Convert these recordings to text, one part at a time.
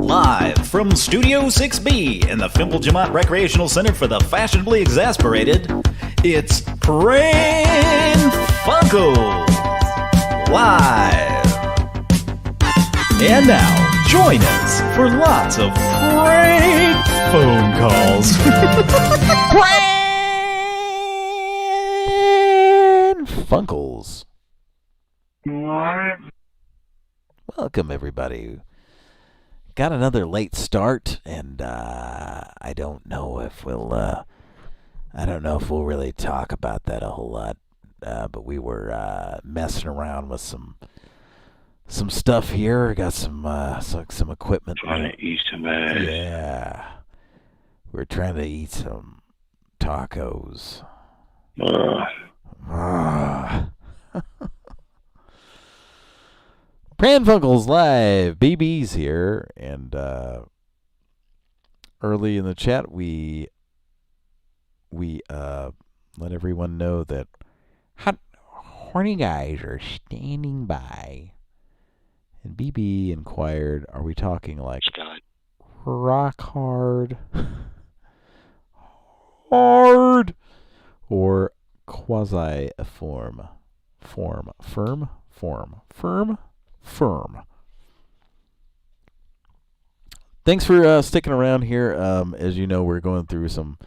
Live from Studio 6B in the Fimplejamat Recreational Center for the Fashionably Exasperated, it's Pran Funkels Live. And now, join us for lots of prank phone calls. Pran Funkels. Welcome, everybody. Got another late start, and I don't know if we'll really talk about that a whole lot. But we were messing around with some stuff here. Got some equipment. Trying to eat some ass. Yeah, we're trying to eat some tacos. Pran Funkels Live, BB's here, and early in the chat we let everyone know that hot horny guys are standing by, and BB inquired, "Are we talking like rock hard, or quasi firm? Thanks for sticking around here. As you know, we're going through some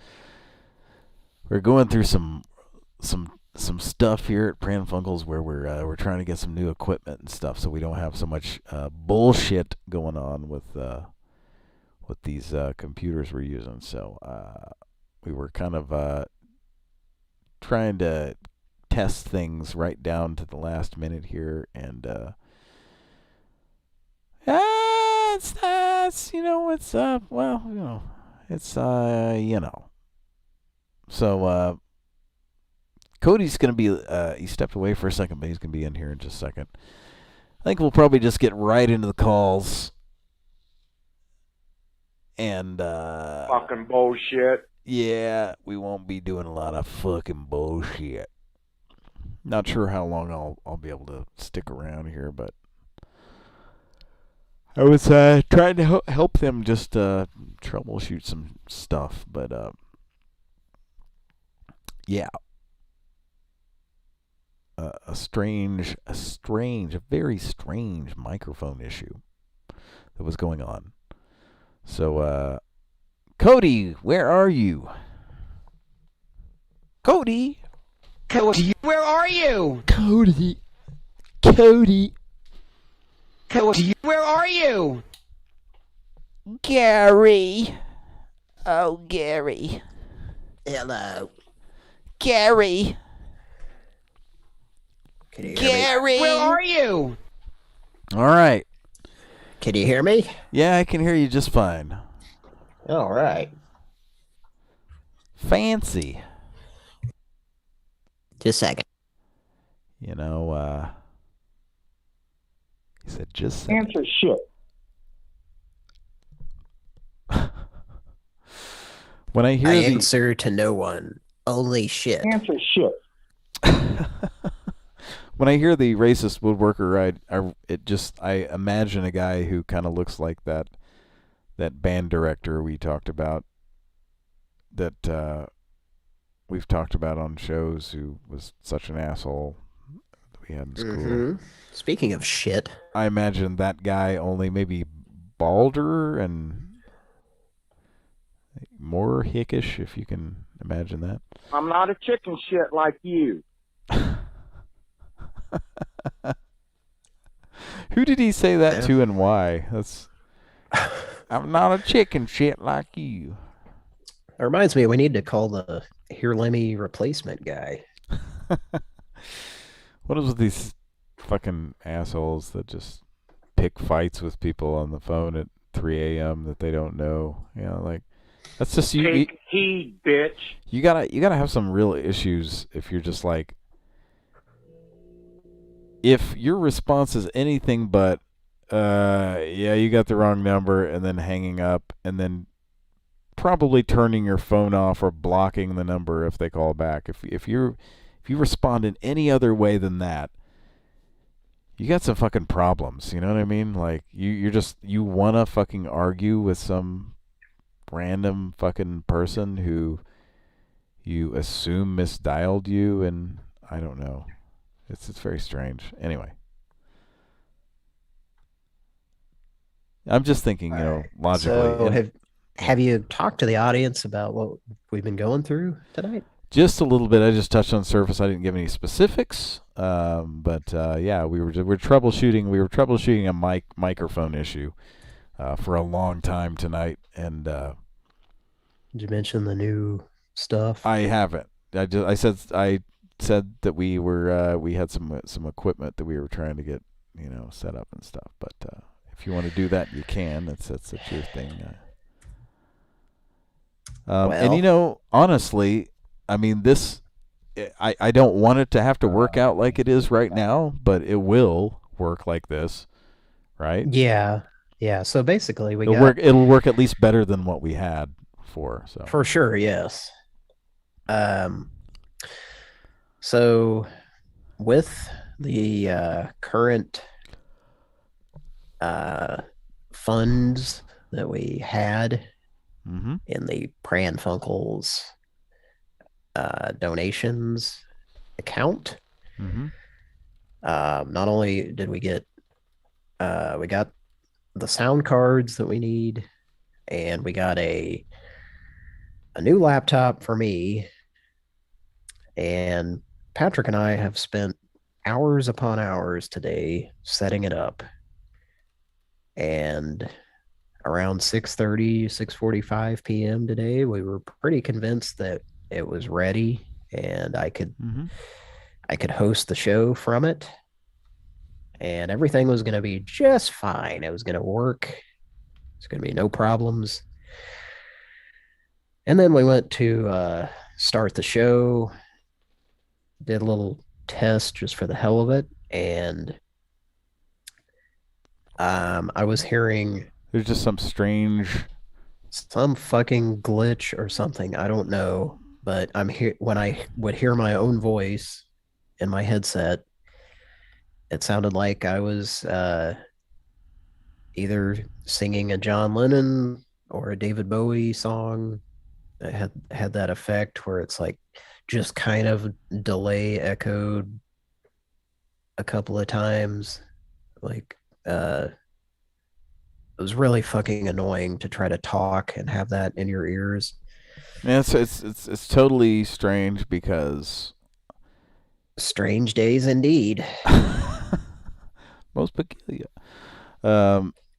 stuff here at Pran Funkels where we're trying to get some new equipment and stuff, so we don't have so much bullshit going on with these computers we're using. So we were kind of trying to test things right down to the last minute here, and So Cody's gonna be he stepped away for a second, but he's gonna be in here in just a second. I think we'll probably just get right into the calls, and fucking bullshit. Yeah, we won't be doing a lot of fucking bullshit. Not sure how long I'll be able to stick around here, but I was trying to help them just troubleshoot some stuff, but yeah, a very strange microphone issue that was going on. So, Cody, where are you? Cody, where are you? Cody, where are you? Gary. Oh, Gary. Hello. Gary. Can you hear Gary. me? Where are you? All right. Can you hear me? Yeah, I can hear you just fine. All right. Fancy. Just a second. You know, he said just a second. Answer shit. When I hear answer to no one. Only shit. Answer shit. When I hear the racist woodworker, I imagine a guy who kind of looks like that band director we talked about, that we've talked about on shows, who was such an asshole that we had in school. Mm-hmm. Speaking of shit, I imagine that guy, only maybe balder and more hickish, if you can imagine that. I'm not a chicken shit like you. Who did he say that to, and why? I'm not a chicken shit like you. it reminds me we need to call the Here Lemmy replacement guy. What is with these fucking assholes that just pick fights with people on the phone at 3 a.m. that they don't know? You know, like, that's just you. Take heed, bitch. You gotta have some real issues if you're just like, if your response is anything but, yeah, you got the wrong number, and then hanging up, and then probably turning your phone off or blocking the number if they call back. If you respond in any other way than that, you got some fucking problems. You know what I mean? Like you wanna fucking argue with some random fucking person who you assume misdialed you, and I don't know. It's very strange. Anyway, I'm just thinking, logically, So and have you talked to the audience about what we've been going through tonight? just a little bit. I just touched on the surface. I didn't give any specifics, but yeah, we're troubleshooting. We were troubleshooting a microphone issue for a long time tonight, and Did you mention the new stuff? I haven't. I said that we had some equipment that we were trying to get set up and stuff. But if you want to do that, you can. That's your thing. And Well, honestly, I mean this. I don't want it to have to work out like it is right now, but it will work like this, right? yeah, yeah. So basically, we It'll got work. It'll work at least better than what we had before. So. for sure, yes. Um, so with the current uh, funds that we had Mm-hmm. in the Pran Funkels donations account, Mm-hmm. not only did we got the sound cards that we need, and we got a new laptop for me, and Patrick and I have spent hours upon hours today setting it up. And around 6:30, 6:45 p.m. today, we were pretty convinced that it was ready and Mm-hmm. I could host the show from it, and everything was going to be just fine. It was going to work. It's going to be no problems. And then we went to start the show, did a little test just for the hell of it, and I was hearing There's just some strange. some fucking glitch or something. I don't know, but I'm here when I would hear my own voice in my headset. It sounded like I was either singing a John Lennon or a David Bowie song. It had that effect where it's like just kind of delay echoed a couple of times. Like it was really fucking annoying to try to talk and have that in your ears. Yeah, it's totally strange because Strange days indeed. most peculiar.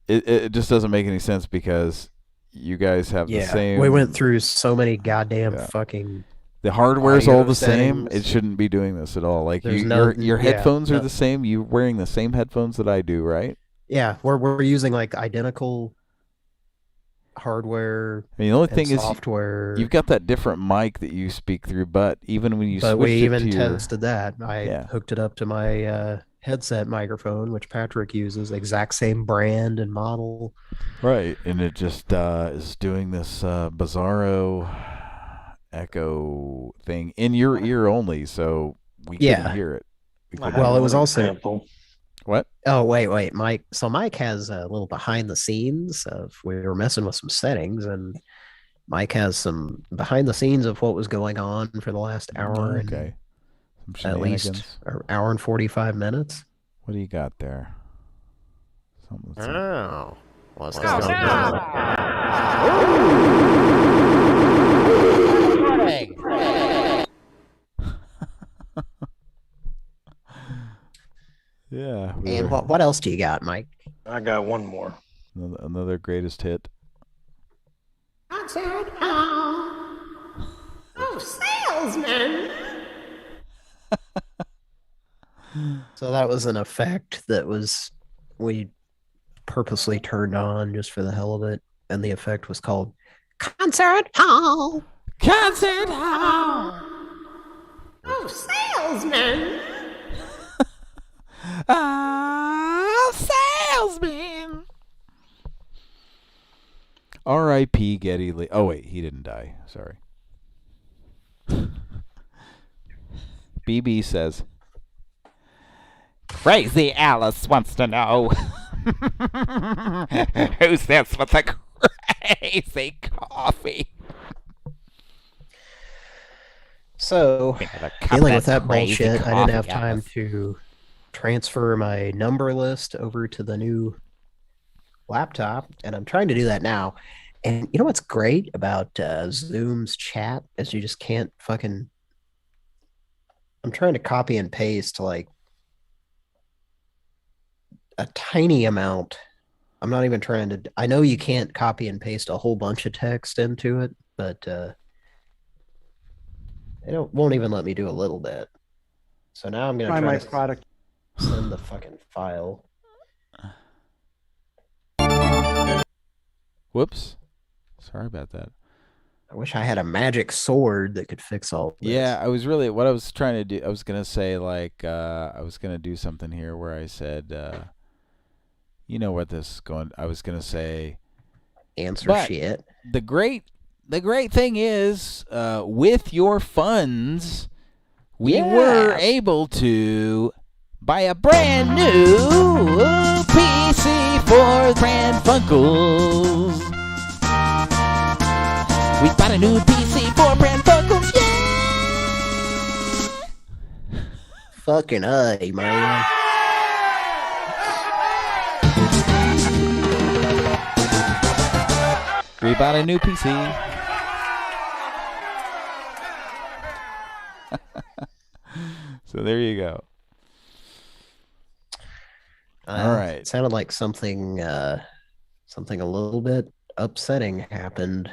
It just doesn't make any sense because you guys have the Yeah, we went same. through so many goddamn Yeah, fucking the hardware's all audio the same. It settings. shouldn't be doing this at all. Like There's your yeah, headphones are no, the same. You're wearing the same headphones that I do, right? yeah. We're using like identical hardware I mean, the only and thing is you've software, got that different mic that you speak through, but even when you but we switched it to even your tested that. I yeah. hooked it up to my headset microphone, which Patrick uses, exact same brand and model. Right, and it just is doing this bizarro echo thing in your ear only, so we couldn't Yeah. hear it. We I couldn't. have Well, it was one also example. What? Oh, wait. Mike. So Mike has a little behind the scenes of we were messing with some settings, and Mike has some behind the scenes of what was going on for the last hour and Okay, some at least shenanigans. an hour and 45 minutes. What do you got there? Some. Oh, what's Oh, going no. on? Yeah, And what else do you got, Mike? I got one more. another greatest hit. Concert hall. Oh, salesman. So that was an effect that was we purposely turned on just for the hell of it, and the effect was called concert hall. Concert hall. Oh, salesman. Salesman. R.I.P. Getty Lee. Oh wait, he didn't die. Sorry. BB says, Crazy Alice wants to know who's this with the crazy coffee. So, dealing with that bullshit, I didn't have time Alice. to transfer my number list over to the new laptop, and I'm trying to do that now. And you know what's great about Zoom's chat is you just can't fucking. I'm trying to copy and paste like a tiny amount. I'm not even trying to. I know you can't copy and paste a whole bunch of text into it, but won't even let me do a little bit. So now I'm gonna Try try my to product. send the fucking file. Whoops. Sorry about that. I wish I had a magic sword that could fix all this. Yeah, what I was trying to do, I was going to say, like, I was going to do something here where I said, you know what this is going, I was going to say. Answer but shit. The great thing is, with your funds, we were able to buy a brand new PC for Pran Funkels. We bought a new PC for Pran Funkels, yeah! Fucking A, man. We bought a new PC. So there you go. All right. It sounded like something a little bit upsetting happened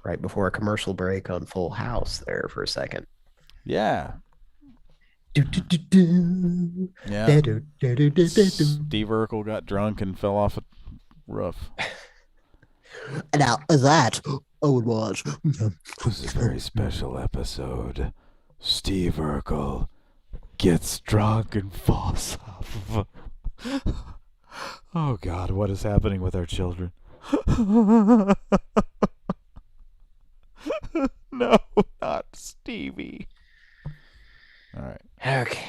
right before a commercial break on Full House there for a second. Yeah. Yeah. Steve Urkel got drunk and fell off a roof. Now that I would watch. This is a very special episode. Steve Urkel gets drunk and falls off. Oh God, what is happening with our children? No, not Stevie. All right. Okay.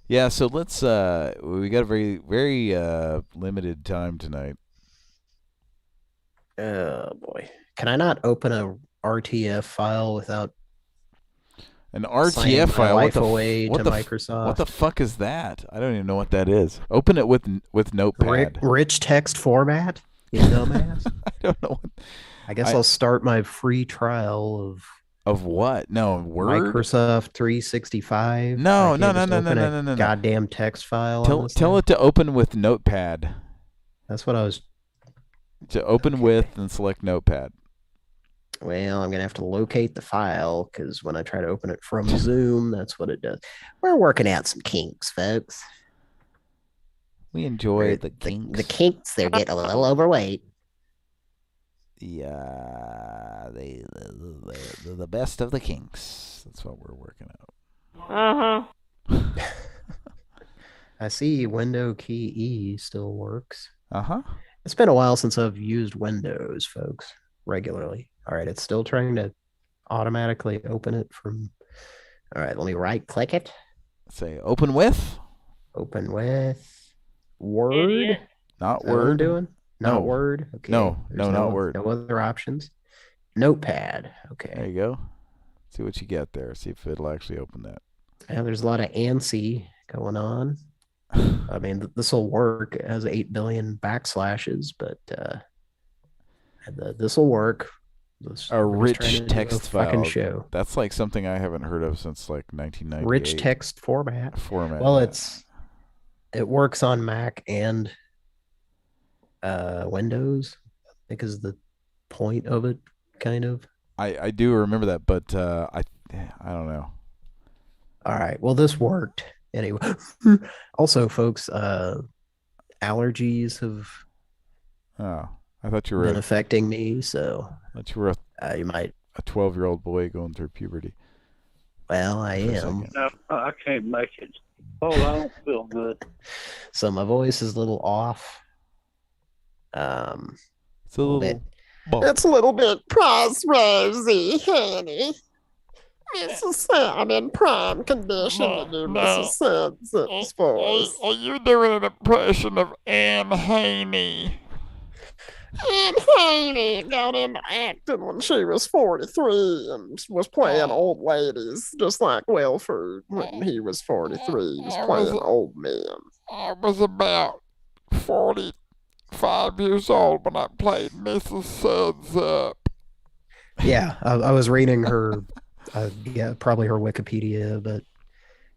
Yeah, so let's we got a very limited time tonight. Oh boy. Can I not open a RTF file without an signing RTF my file? life away to Microsoft? What the fuck is that? I don't even know what that is. Open it with Notepad. Rich text format? You dumbass. I don't know what. I guess I'll start my free trial of what? No, Word? Microsoft 365. No. Goddamn text file. Tell it to open with Notepad. That's what I was. To open with and select Notepad. Well, I'm going to have to locate the file because when I try to open it from Zoom, that's what it does. We're working out some kinks, folks. We enjoy the kinks. The kinks, they're getting a little overweight. Yeah, the best of the kinks. That's what we're working out. I see Window key E still works. Uh-huh. It's been a while since I've used Windows, folks, regularly. All right, it's still trying to automatically open it from... All right, let me right-click it. Say open with? Open with... Word? Idiot. Not Is that what I'm Word. doing? Not No. Word? Okay. No, There's not Word. No other options. Notepad. Okay. There you go. See what you get there. See if it'll actually open that. Yeah, there's a lot of ANSI going on. I mean, this will work. It has 8 billion backslashes, but this will work. A rich text file. Fucking show. That's like something I haven't heard of since like 1998. Rich text format. Well, it works on Mac and Windows. I think is the point of it, kind of. I do remember that, but I don't know. All right. Well, this worked anyway. Also, folks, allergies have I thought you were been affecting me, so I thought you were you might. a 12-year-old boy going through puberty. Well, I am. No, I can't make it. Oh, I don't feel good. So my voice is a little off. It's a little bit. It's a little bit prosperous, honey. Mrs. Sam in prime condition to do Mrs. Sud's voice. Are you doing an impression of Anne Haney? Aunt Haney got into acting when she was 43 and was playing old ladies, just like Wilford when he was 43. He was playing old men. I was about 45 years old when I played Mrs. Suds Up. Yeah, I was reading her, yeah, probably her Wikipedia, but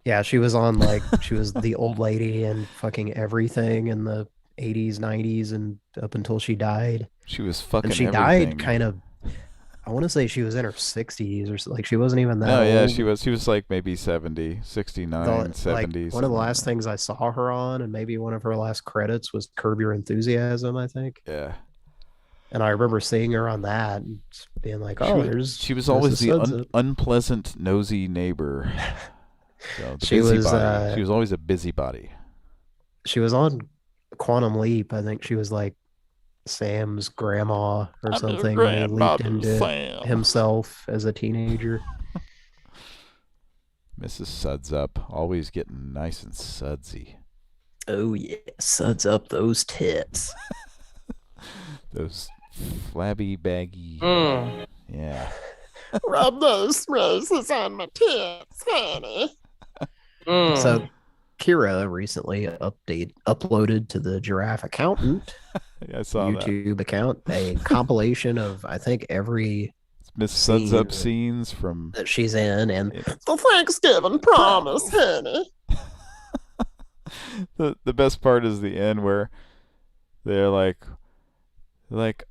yeah, she was on she was the old lady and fucking everything in the 80s, 90s, and up until she died. She was fucking And she everything. died kind of, I want to say she was in her 60s or so, she wasn't even that No, yeah, old. she was like maybe 70, 69, 70. One of the last things I saw her on, and maybe one of her last credits, was Curb Your Enthusiasm, I think. Yeah. And I remember seeing her on that and being like, oh, she was always Mrs. the Suds Up. unpleasant, nosy neighbor. So the She was, busybody. She was always a busybody. She was on Quantum Leap. I think she was like Sam's grandma or I'm your something. When he leaped grandmother, into Sam. himself as a teenager. Mrs. Suds Up, always getting nice and sudsy. Oh yeah, suds up those tits. Those flabby, baggy. Yeah. Rub those roses on my tits, honey. So Kira recently uploaded to the Giraffe Accountant Yeah, I saw that. YouTube account a compilation of, I think, every Miss Suds Up scene scenes from. that she's in, and The Thanksgiving promise, honey. The best part is the end where they're like,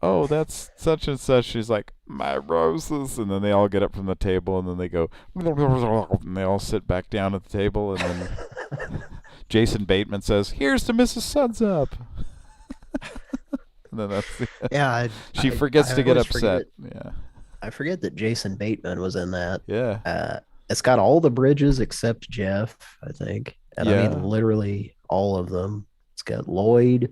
oh, that's such and such. She's like, my roses, and then they all get up from the table, and then they go, and they all sit back down at the table, and then Jason Bateman says, "Here's to Mrs. Suds Up." And then that's yeah, she forgets to get always upset. Yeah, I forget that Jason Bateman was in that. yeah. It's got all the bridges except Jeff, I think, and I Yeah. mean literally all of them. It's got Lloyd.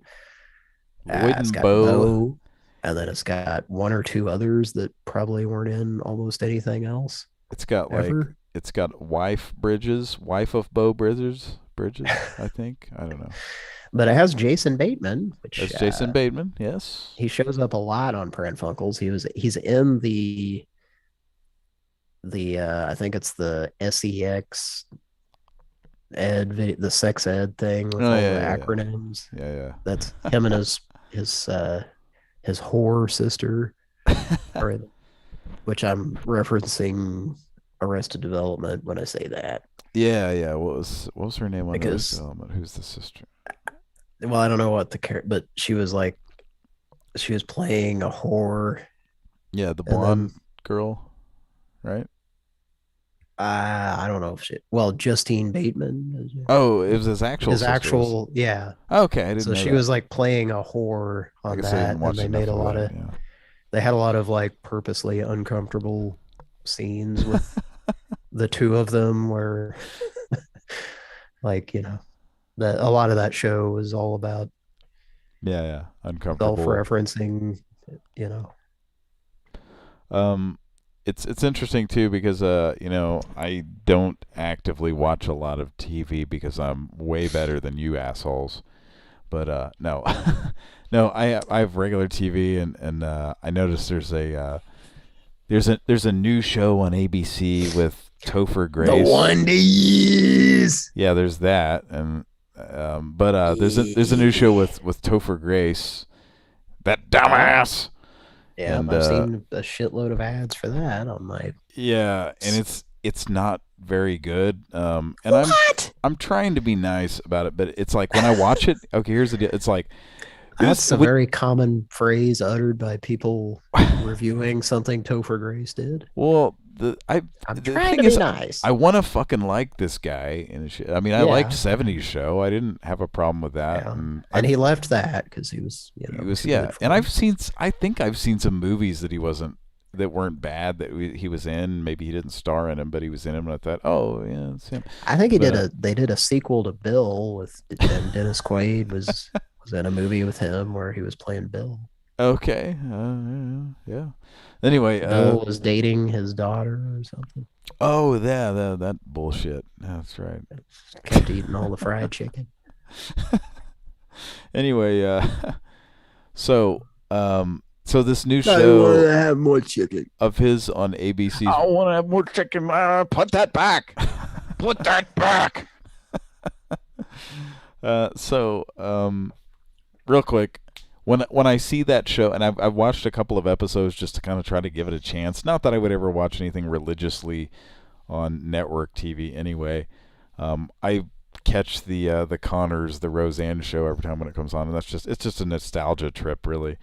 Lloyd It's and got Bo. and then it's got one or two others that probably weren't in almost anything else. It's got ever. it's got wife of Bo Bridges, I think. I don't know. But it has Jason Bateman, which That's Jason Bateman. Yes. he shows up a lot on Pran Funkels. He's in the I think it's the SEX the sex ed thing with all the acronyms. Yeah. That's him and his whore sister, or, which I'm referencing Arrested Development when I say that. Yeah. What was her name on Because- Arrested Development? Who's the sister? Well, I don't know what but she was playing a whore. Yeah, the And then- blonde girl, right? I don't know if Justine Bateman. Oh, it was his actual. His sister, actual, yeah. Okay, I didn't So know she that. was like playing a whore I on guess I that, didn't watch and they enough made a of lot that, of. yeah. They had a lot of like purposely uncomfortable scenes with the two of them, where, like, that a lot of that show was all about Yeah, uncomfortable. self-referencing. It's interesting too because I don't actively watch a lot of TV because I'm way better than you assholes. But no, no, I have regular TV and I noticed there's a new show on ABC with Topher Grace. The Wondies. Yeah, there's that, and but there's a new show with Topher Grace. That dumbass. Yeah, And, I've seen a shitload of ads for that on my. Yeah, and it's not very good. And What? I'm trying to be nice about it, but it's like when I watch it. Okay, here's the deal. It's like That's a very common phrase uttered by people reviewing something Topher Grace did. Well, I'm the trying thing to be is, nice. I want to fucking like this guy, and I mean, I Yeah. liked '70s show. I didn't have a problem with that. Yeah. And And he left that because he was, he was too yeah. good for And it. I think I've seen some movies that that weren't bad that he was in. Maybe he didn't star in them, but he was in them. And I thought, oh yeah, it's him. I think But, they did a sequel to Bill with and Dennis Quaid was in a movie with him where he was playing Bill. Okay. Yeah. Anyway, Bill was dating his daughter or something. oh, that bullshit. That's right. Kept eating all the fried chicken. Anyway, so this new show have more chicken. of his on ABC's. I want to have more chicken. Put that back. Put that back. Real quick, when I see that show, and I've watched a couple of episodes just to kind of try to give it a chance. Not that I would ever watch anything religiously on network TV anyway. I catch the Connors, the Roseanne show every time when it comes on, and it's just a nostalgia trip, really,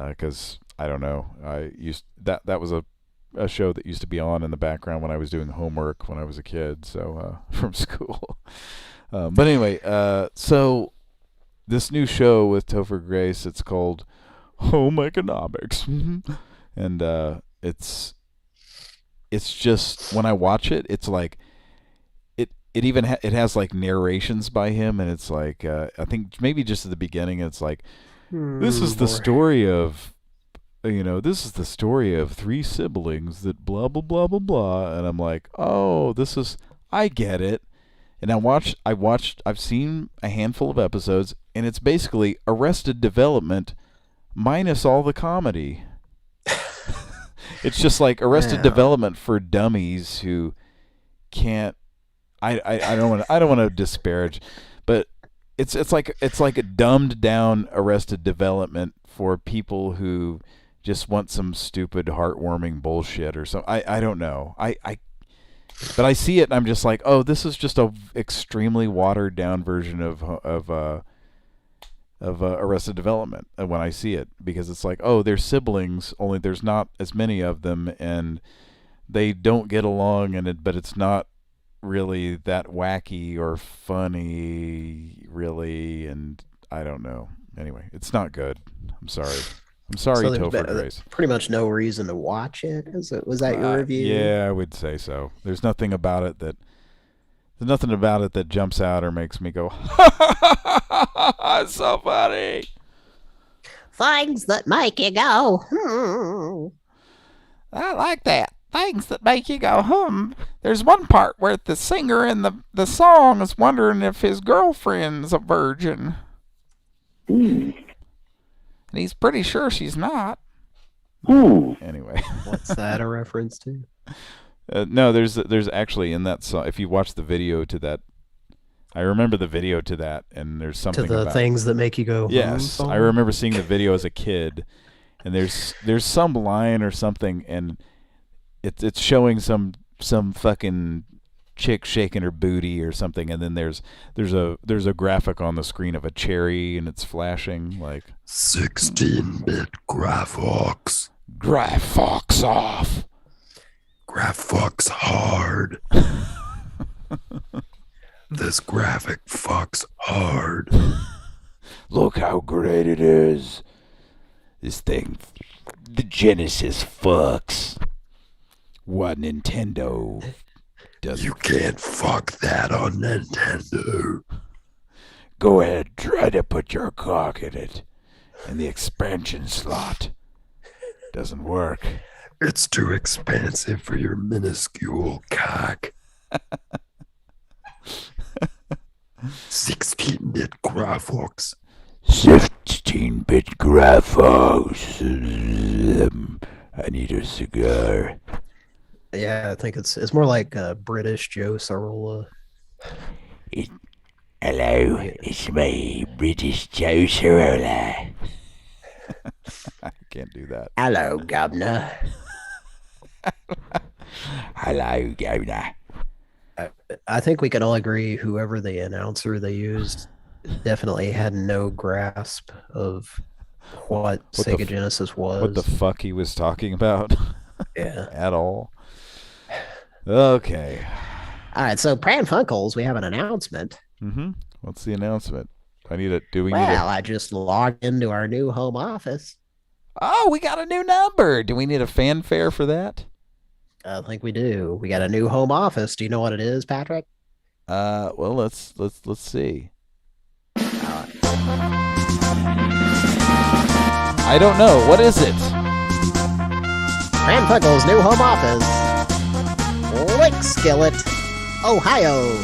because I don't know, that was a show that used to be on in the background when I was doing homework when I was a kid, so from school. But anyway, so this new show with Topher Grace, it's called Home Economics, and it's just, when I watch it, it's like it even it has like narrations by him, and it's like I think maybe just at the beginning it's like, this is the story of this is the story of three siblings that blah blah blah blah blah, and I'm like, oh, I get it. And I've seen a handful of episodes, and it's basically Arrested Development minus all the comedy. It's just like Arrested Development for dummies who can't. I don't want to disparage, but it's like a dumbed down Arrested Development for people who just want some stupid heartwarming bullshit or something. I don't know. But I see it and I'm just like, oh, this is just a extremely watered down version of Arrested Development when I see it, because it's like, oh, they're siblings, only there's not as many of them and they don't get along, but it's not really that wacky or funny, really, and I don't know. Anyway, it's not good. I'm sorry, So Topher Grace. pretty much no reason to watch it. Was that your review? Yeah, I would say so. There's nothing about it that jumps out or makes me go, it's so funny. Things that make you go, I like that. Things that make you go, There's one part where the singer in the song is wondering if his girlfriend's a virgin. And he's pretty sure she's not. Anyway. What's that a reference to? No, there's actually in that song, if you watch the video to that, I remember the video to that, and there's something To the about things that make you go, yes, song? I remember seeing the video as a kid, and there's some line or something, and it's showing some fucking chick shaking her booty or something, and then there's a graphic on the screen of a cherry, and it's flashing like 16-bit graphics. Graphics off. Graphics hard. This graphic fucks hard. Look how great it is. This thing, the Genesis fucks. What Nintendo doesn't. You can't fuck that on Nintendo. Go ahead, try to put your cock in it. And the expansion slot doesn't work. It's too expansive for your minuscule cock. 16-bit graphics. 16-bit graphics. I need a cigar. Yeah, I think it's more like British Joe Sorolla. Hello, it's me, British Joe Sorolla. I can't do that. Hello, Governor. Hello, Governor. I think we can all agree whoever the announcer they used definitely had no grasp of what Sega Genesis was. What the fuck he was talking about. Yeah. At all. Okay. All right, so Pran Funkels, we have an announcement. Mm-hmm. What's the announcement? I just logged into our new home office. Oh, we got a new number. Do we need a fanfare for that? I think we do. We got a new home office. Do you know what it is, Patrick? Well, let's see. I don't know. What is it? Pran Funkels' new home office. Lick Skillet, Ohio.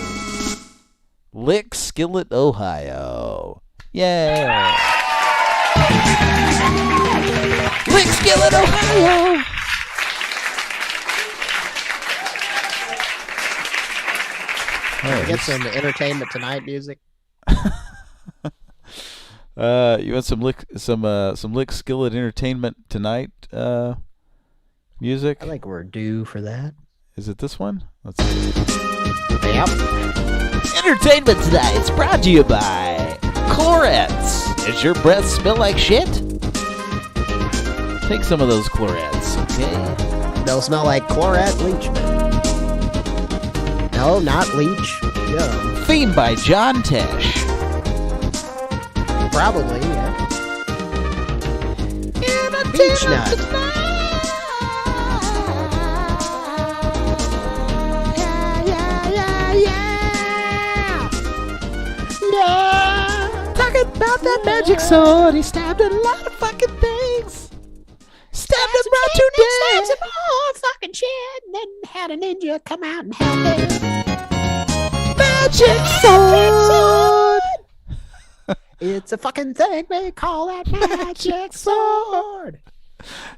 Lick Skillet, Ohio. Yeah. Lick Skillet, Ohio. Get some Entertainment Tonight music. You want some Lick Skillet Entertainment Tonight music? I think we're due for that. Is it this one? Let's see. Yep. Entertainment Tonight is brought to you by Clorettes. Does your breath smell like shit? Take some of those Clorettes, okay? They'll smell like Chlorette Leachman. No, not Leach. Yum. Theme by John Tesh. Probably, yeah. Beach Nut. Talking about that magic sword, he stabbed a lot of fucking things. Stabbed him right to Stabs death. him all fucking shit, and then had a ninja come out and help him. Magic sword. It's a fucking thing they call that magic sword.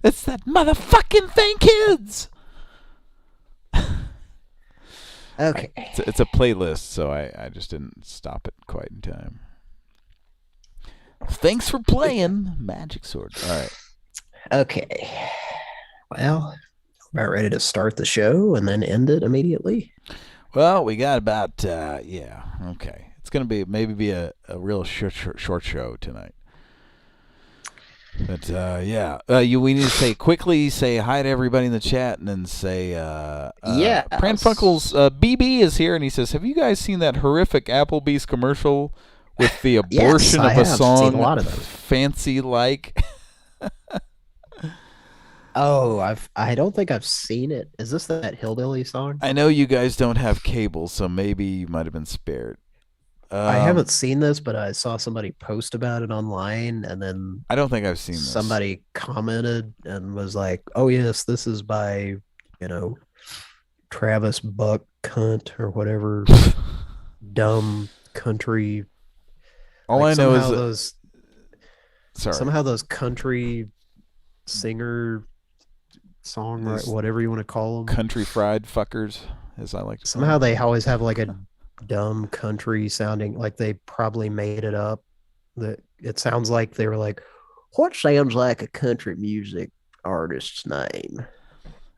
It's that motherfucking thing, kids. Okay. It's a playlist, so I just didn't stop it quite in time. Thanks for playing Magic Sword. All right. Okay. Well, about ready to start the show and then end it immediately. Well, we got about yeah. Okay, it's gonna be maybe a real short show tonight. But yeah, we need to say hi to everybody in the chat, and then say Yeah. Pran Funkels BB is here, and he says, "Have you guys seen that horrific Applebee's commercial with the abortion I of a have song, seen a lot of those. Fancy Like?" Oh, I don't think I've seen it. Is this that hillbilly song? I know you guys don't have cable, so maybe you might have been spared. I haven't seen this, but I saw somebody post about it online, and then I don't think I've seen this. somebody commented and was like, "Oh yes, this is by, Travis Buck Cunt or whatever dumb country." All Like, I know is somehow that, those sorry. somehow those country singer songwriter, Those whatever you want to call them. country fried fuckers, as I like to call Somehow them. they always have like a dumb country sounding, like they probably made it up. That it sounds like they were like, "What sounds like a country music artist's name?"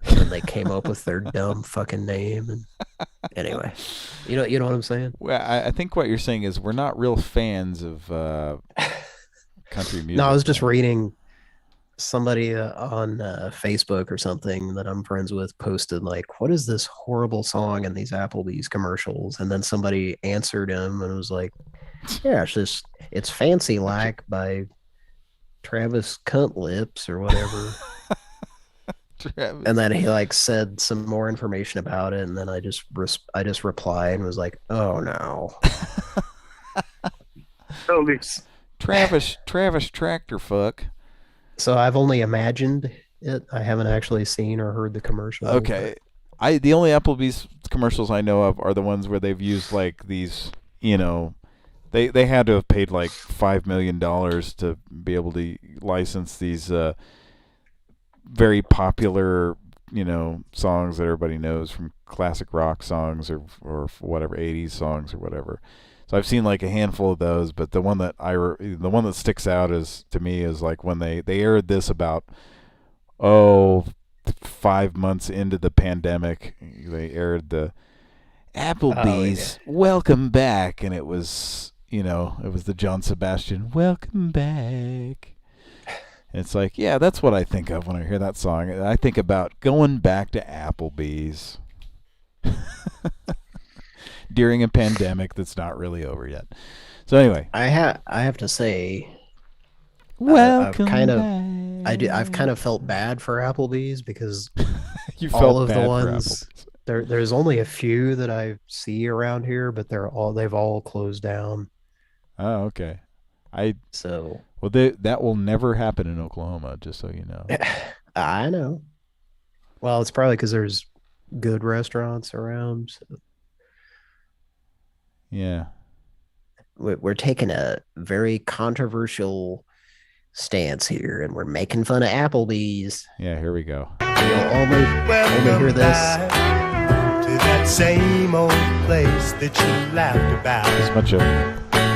And then they came up with their dumb fucking name. And anyway, you know what I'm saying? Well, I think what you're saying is we're not real fans of country music. No, I was just reading somebody on Facebook or something that I'm friends with posted like, "What is this horrible song in these Applebee's commercials?" And then somebody answered him and was like, "Yeah, it's Fancy Like by Travis Cunt Lips or whatever." Travis. And then he like said some more information about it, and then I just replied and was like, "Oh no." Travis Tractor Fuck. So I've only imagined it. I haven't actually seen or heard the commercial. Okay. The only Applebee's commercials I know of are the ones where they've used like these, they had to have paid like $5 million to be able to license these very popular, songs that everybody knows, from classic rock songs or whatever, 80s songs or whatever. So I've seen like a handful of those, but the one that the one that sticks out to me is like when they aired this about 5 months into the pandemic. They aired the Applebee's Welcome Back, and it was the John Sebastian Welcome Back. And it's like, yeah, that's what I think of when I hear that song. I think about going back to Applebee's during a pandemic that's not really over yet. So anyway, I have to say, welcome I've kind of felt bad for Applebee's because you all felt of bad the for ones Applebee's. there's only a few that I see around here, but they've all closed down. Oh, okay. So Well, that will never happen in Oklahoma, just so you know. I know. Well, it's probably because there's good restaurants around. So Yeah. we're taking a very controversial stance here, and we're making fun of Applebee's. Yeah, here we go. You'll only hear this. To that same old place that you laughed about. There's a bunch of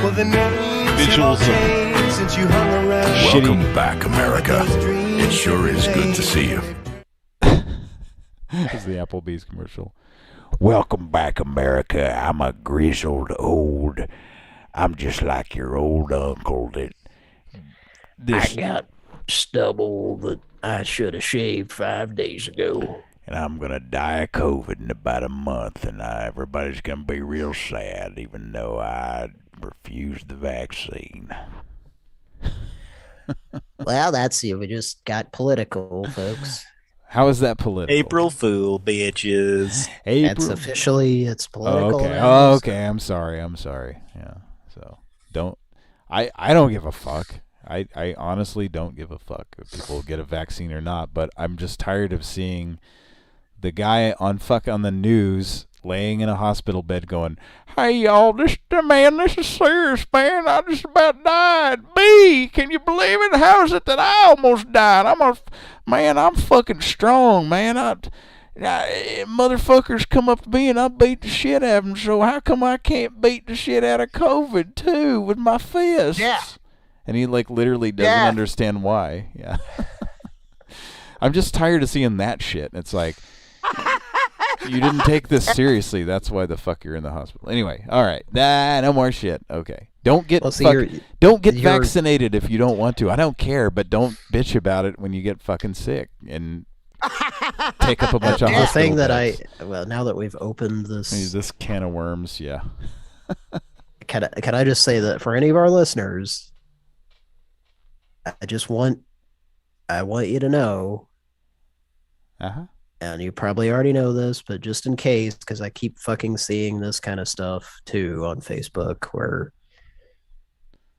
Well, the names have all visuals of changed since you hung around. shitty. Welcome back, America. It sure is good to see you. It's the Applebee's commercial. Welcome back, America. I'm a grizzled old. I'm just like your old uncle that. I got stubble that I should have shaved 5 days ago. And I'm gonna die of COVID in about a month, and everybody's gonna be real sad, even though I refused the vaccine. Well, that's it. We just got political, folks. How is that political? April Fool, bitches. It's officially, it's political. Okay. now, Oh, okay. I'm sorry. Yeah. So don't. I don't give a fuck. I honestly don't give a fuck if people get a vaccine or not. But I'm just tired of seeing the guy on the news laying in a hospital bed going, "Hey y'all, this is serious, man. I just about died. B, can you believe it? How is it that I almost died? I'm fucking strong, man. Motherfuckers come up to me and I beat the shit out of them. So how come I can't beat the shit out of COVID too with my fists?" Yeah. And he literally doesn't understand why. Yeah. I'm just tired of seeing that shit. It's like, you didn't take this seriously. That's why the fuck you're in the hospital. Anyway, all right. No more shit. Okay. Don't get vaccinated if you don't want to. I don't care, but don't bitch about it when you get fucking sick and take up a bunch of hospital The thing that beds. now that we've opened this can of worms, yeah. can I just say that for any of our listeners, I want you to know, and you probably already know this, but just in case, because I keep fucking seeing this kind of stuff too on Facebook, where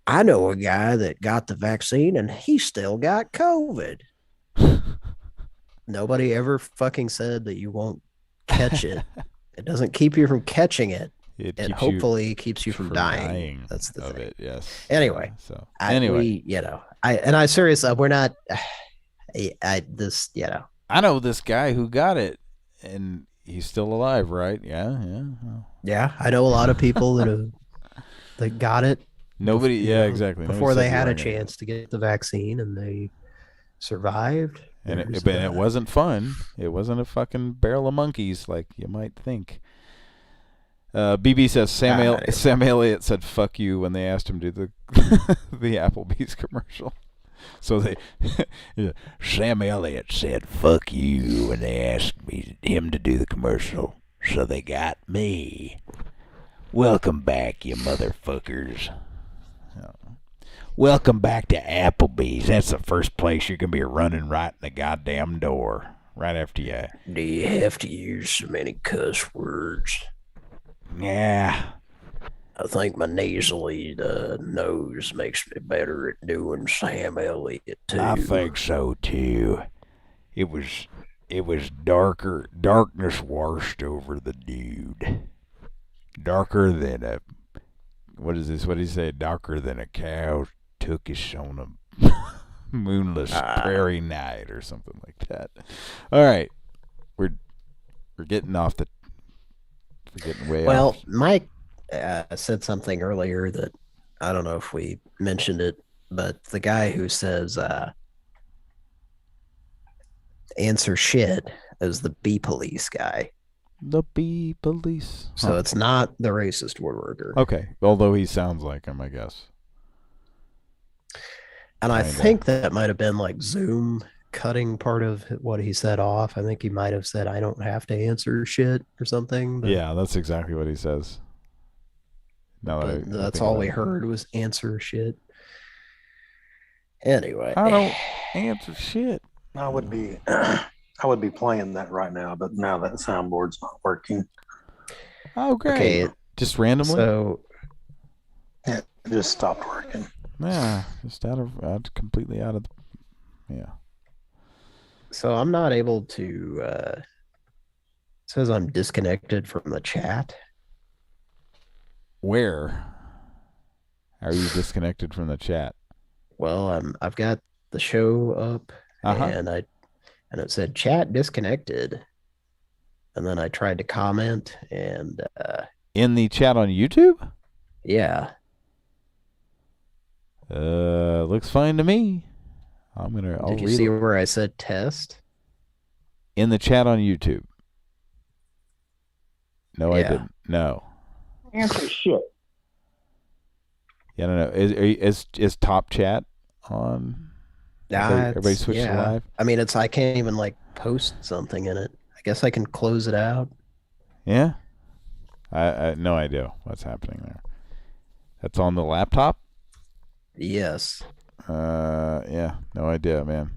I know a guy that got the vaccine and he still got COVID. Nobody ever fucking said that you won't catch it. It doesn't keep you from catching it. It hopefully keeps you from dying. That's the thing. Yes. Anyway, I seriously, we're not. I know this guy who got it, and he's still alive, right? Yeah. I know a lot of people that got it. Nobody, exactly. Before they had a chance to get the vaccine, and they survived. And it wasn't fun. It wasn't a fucking barrel of monkeys like you might think. BB says Sam Elliott said "fuck you" when they asked him to do the Applebee's commercial. So Sam Elliott said "fuck you" when they asked him to do the commercial. So they got me. Welcome back, you motherfuckers. Welcome back to Applebee's. That's the first place you're gonna be running right in the goddamn door. Right after you. Do you have to use so many cuss words? Yeah. I think my nasally nose makes me better at doing Sam Elliott too. I think so too. It was darkness washed over the dude. Darker than a, what is this? What did he say? Darker than a cow took us on a moonless prairie night or something like that. All right. We're getting off the, we're getting way off. Well, Mike said something earlier that I don't know if we mentioned it, but the guy who says answer shit is the bee police guy. The bee police. So it's not the racist woodworker. Okay. Although he sounds like him, I guess. And I think that might have been like Zoom cutting part of what he said off. I think he might have said, "I don't have to answer shit" or something. But, yeah, that's exactly what he says. No, that's all we heard was answer shit. Anyway, I don't answer shit. I would be playing that right now, but now that soundboard's not working. Oh, great. Okay, just randomly? So it just stopped working. Yeah, just completely out of the. Yeah. So I'm not able to. It says I'm disconnected from the chat. Where are you disconnected from the chat? Well, I've got the show up, and it said chat disconnected, and then I tried to comment, and in the chat on YouTube. Yeah. Looks fine to me. Did you see where I said test? In the chat on YouTube. No, I didn't. No. Answer shit. Yeah, no. Is top chat on? Everybody switch to live? I mean, I can't even like post something in it. I guess I can close it out. Yeah. I no idea what's happening there. That's on the laptop? Yes. Yeah, no idea, man.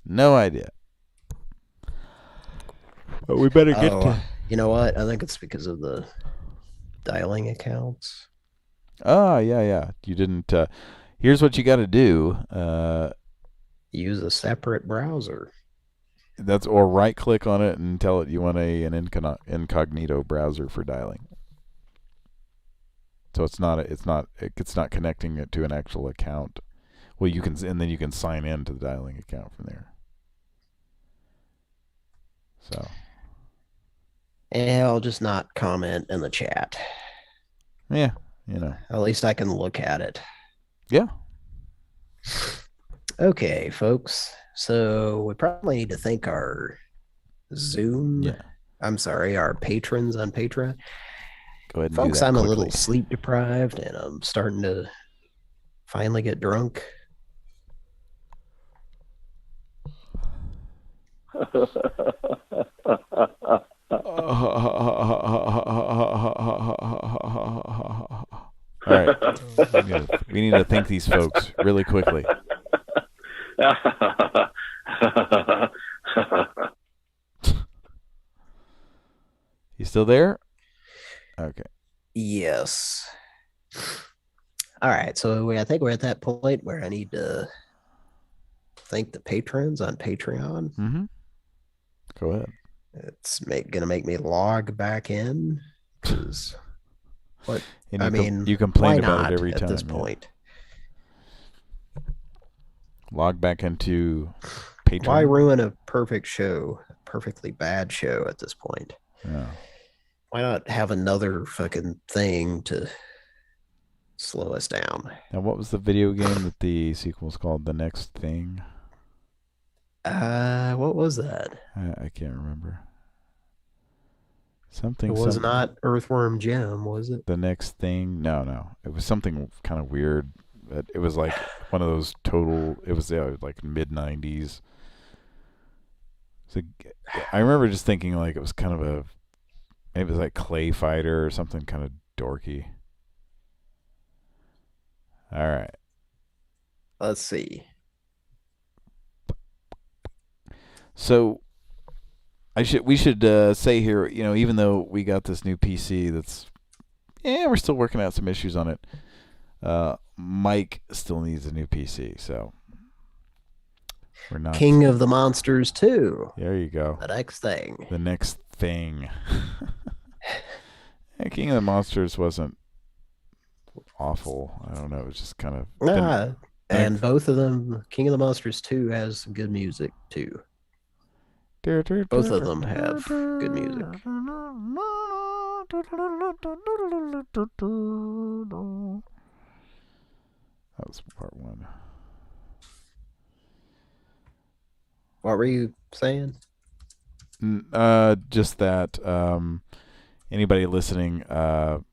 No idea. But we better get to. You know what? I think it's because of the dialing accounts. Oh, yeah. You didn't. Here's what you got to do. Use a separate browser. Or right click on it and tell it you want an incognito browser for dialing. So it's not connecting it to an actual account. Well, and then you can sign in to the dialing account from there. So. Yeah, I'll just not comment in the chat. Yeah, At least I can look at it. Yeah. Okay, folks. So we probably need to thank our Zoom. Yeah. I'm sorry, our patrons on Patreon. Go ahead and folks, do that I'm quickly. a little sleep deprived, and I'm starting to finally get drunk. All right. We need to thank these folks really quickly. You still there? Okay. Yes. All right. So I think we're at that point where I need to thank the patrons on Patreon. Mm-hmm. Go ahead. It's gonna make me log back in because what I mean, you complain about it every time at this point. Log back into Patreon. Why ruin a perfect show, a perfectly bad show at this point? Yeah. Why not have another fucking thing to slow us down? Now, what was the video game that the sequel was called? The Next Thing? What was that? I can't remember. It was not Earthworm Jim, was it? The Next Thing? No. It was something kind of weird. But it was like one of those total. It was like mid-90s. So I remember just thinking like it was kind of it was like Clay Fighter or something kind of dorky. All right. Let's see. So we should say here, even though we got this new PC we're still working out some issues on it. Mike still needs a new PC, so we're not King of the Monsters 2. There you go. The next thing. The Next Thing. King of the Monsters wasn't awful. I don't know. It was just kind of. And both of them, King of the Monsters 2 has some good music too. Both of them have good music. That was part one. What were you saying? Just that anybody listening, well,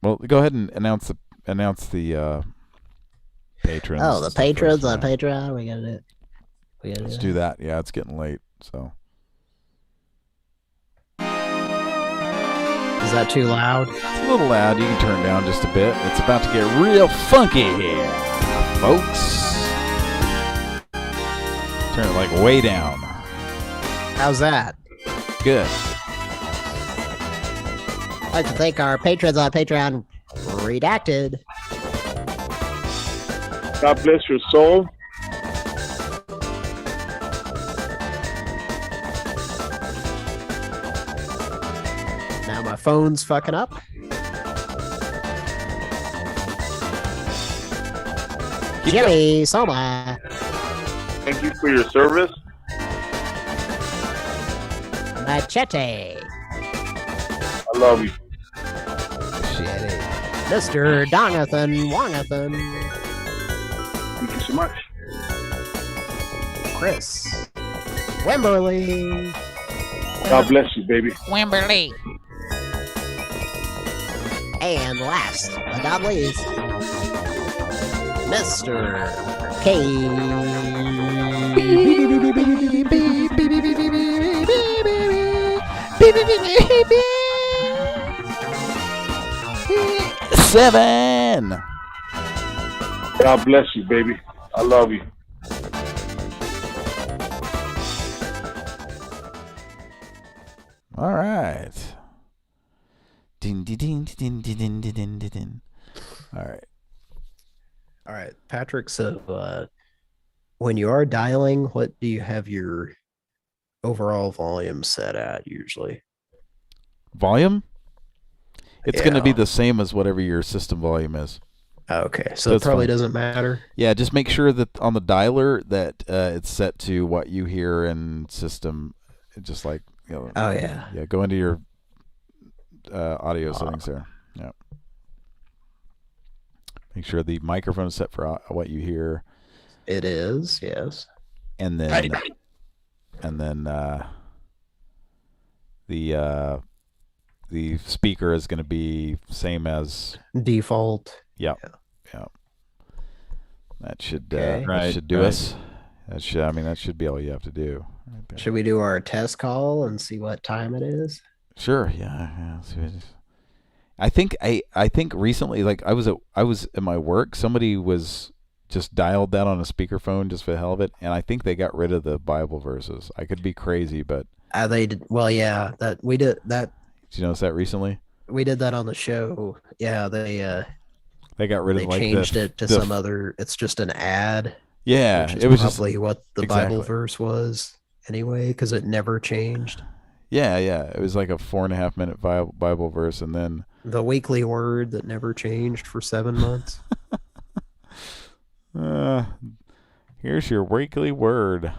go ahead and announce the patrons. Oh, the patrons on Patreon. We gotta do it. Let's do that. Yeah, it's getting late, so. Is that too loud? It's a little loud. You can turn it down just a bit. It's about to get real funky here, folks. Turn it like way down. How's that? Good. I'd like to thank our patrons on Patreon. Redacted. God bless your soul. Now my phone's fucking up. Jimmy Soma. Thank you for your service. Machete. I love you. Shitty. Mr. Dongathan Wongathan. Thank you so much. Chris. Wimberly. God bless you, baby. Wimberley. And last but not least, Mr. K. 7. God bless you, baby. I love you. All right. Din, din, din, din, din, din, din, din, din, din. All right. All right, Patrick. So, when you are dialing, what do you have your overall volume set at usually? Volume? It's going to be Yeah. the same as whatever your system volume is. Okay, so That's it probably fine. doesn't matter. Yeah, just make sure that on the dialer that it's set to what you hear in system. Just like, Oh yeah. yeah, go into your audio settings there. Yeah. Make sure the microphone is set for what you hear, It is, yes. and then the speaker is going to be same as Default. yeah. That should Okay. that should do us. That should be all you have to do. Right there. Should we do our test call and see what time it is? Sure. Yeah. See what it is. I think recently, like I was at my work. Somebody was just dialed that on a speakerphone just for the hell of it, and I think they got rid of the Bible verses. I could be crazy, but They did well. Yeah, that we did that. did you notice that recently? We did that on the show. Yeah, they got rid of like changed it to some other. It's just an ad. Yeah, Which is it was just probably what the exactly. Bible verse was anyway, because it never changed. Yeah. It was like a 4.5 minute Bible verse, and then The weekly word that never changed for 7 months. here's your weekly word.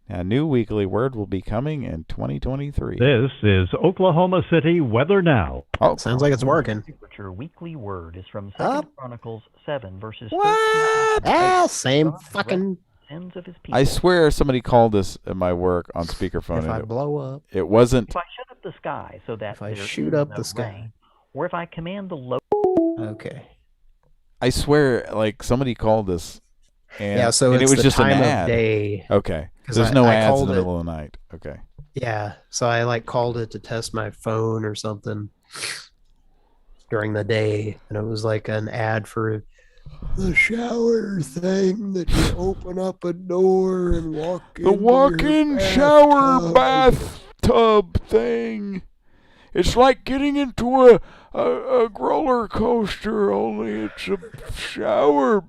A new weekly word will be coming in 2023. This is Oklahoma City Weather Now. Oh, Sounds like it's working. Your weekly word is from Up. 2 Chronicles 7, verses What? 13. Ah, same fucking. Sins of his people. I swear somebody called this at my work on speakerphone. If I and blow up, it wasn't. If I shut up the sky so that if I there shoot is up no the sky. rain, or if I command the low. Okay. I swear, like somebody called this, and, Yeah, so and it's it was the just time an of ad. day. Okay, 'Cause there's I- no I ads in called the it. middle of the night. Okay. Yeah, so I like called it to test my phone or something during the day, and it was like an ad for the shower thing that you open up a door and walk The walk-in shower bathtub thing. It's like getting into a roller coaster, only it's a shower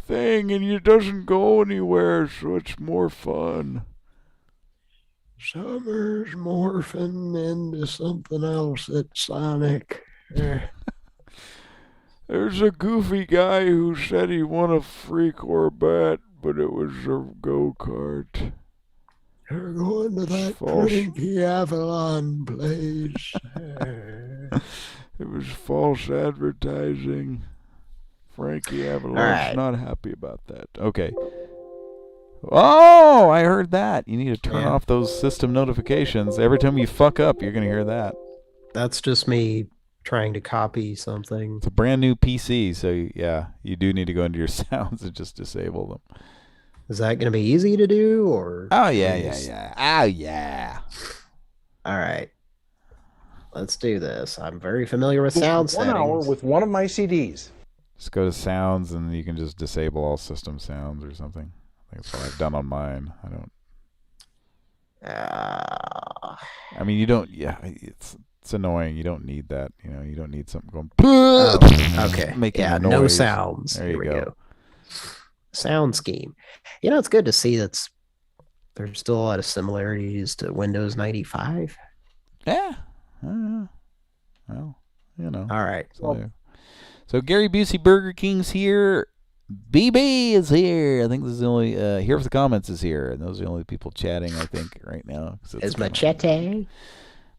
thing, and it doesn't go anywhere, so it's more fun. Summer's morphing into something else at Sonic. There's a goofy guy who said he won a free Corvette, but it was a go-kart. You're going to that False. Frankie Avalon place. It was false advertising. Frankie Avalon's right. not happy about that. Okay. Oh, I heard that. You need to turn Yeah. off those system notifications. Every time you fuck up, you're going to hear that. That's just me trying to copy something. It's a brand new PC, so yeah, you do need to go into your sounds and just disable them. Is that going to be easy to do, or? Oh, yeah. Oh, yeah. All right. Let's do this. I'm very familiar with sound 1 hour settings. with one of my CDs. Just go to sounds, and you can just disable all system sounds or something. I think that's what I've done on mine. I mean, you don't. Yeah, it's It's annoying. You don't need that. You don't need something going. Oh, okay. Making Yeah, a no noise. sounds. There Here you we go. go. Sound scheme. It's good to see there's still a lot of similarities to Windows 95. Yeah. Well, All right. So Gary Busey Burger King's here. BB is here. I think this is the only here for the comments is here, and those are the only people chatting. I think right now. Is Machete?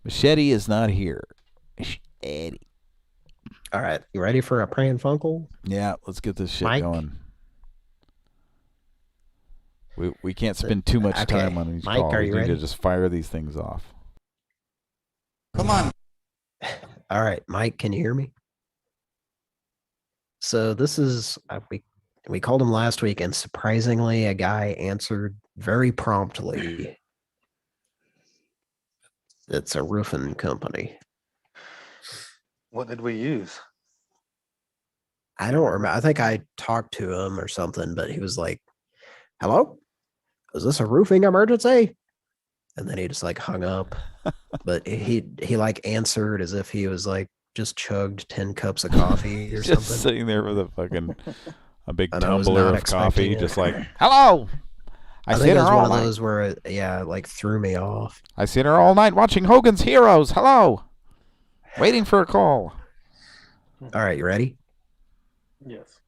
Machete is not here. Machete. All right, you ready for a Pran Funkel? Yeah, let's get this shit Mike? going. We can't spend too much time on each Mike, call. are We you need ready? to just fire these things off. Come on. All right, Mike, can you hear me? So this is we called him last week, and surprisingly, a guy answered very promptly. It's a roofing company. What did we use? I don't remember. I think I talked to him or something, but he was like, "Hello, is this a roofing emergency?" And then he just like hung up. But he like answered as if he was like just chugged 10 cups of coffee or Just something. sitting there with a big And I was tumbler not of coffee, expecting it. just like, hello. I think it was one of those where it like threw me off. I sit here all night watching Hogan's Heroes. Hello. Waiting for a call. All right, you ready? Yes.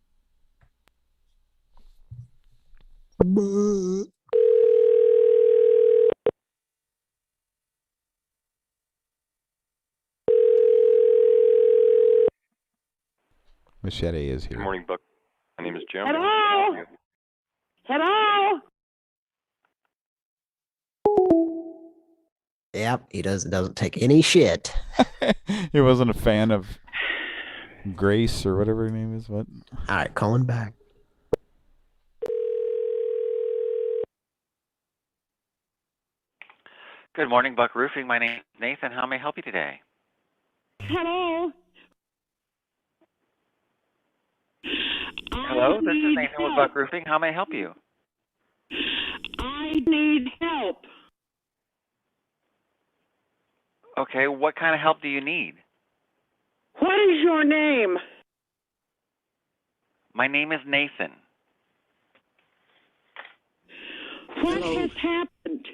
Machete is here. Good morning, Buck. My name is Jim. Hello? Hello? Yep, he doesn't take any shit. He wasn't a fan of Grace or whatever her name is. What? All right, calling back. Good morning, Buck Roofing. My name is Nathan. How may I help you today? Hello? Hello, this is Nathan with Buck Roofing. How may I help you? I need help. Okay, what kind of help do you need? What is your name? My name is Nathan. What has happened?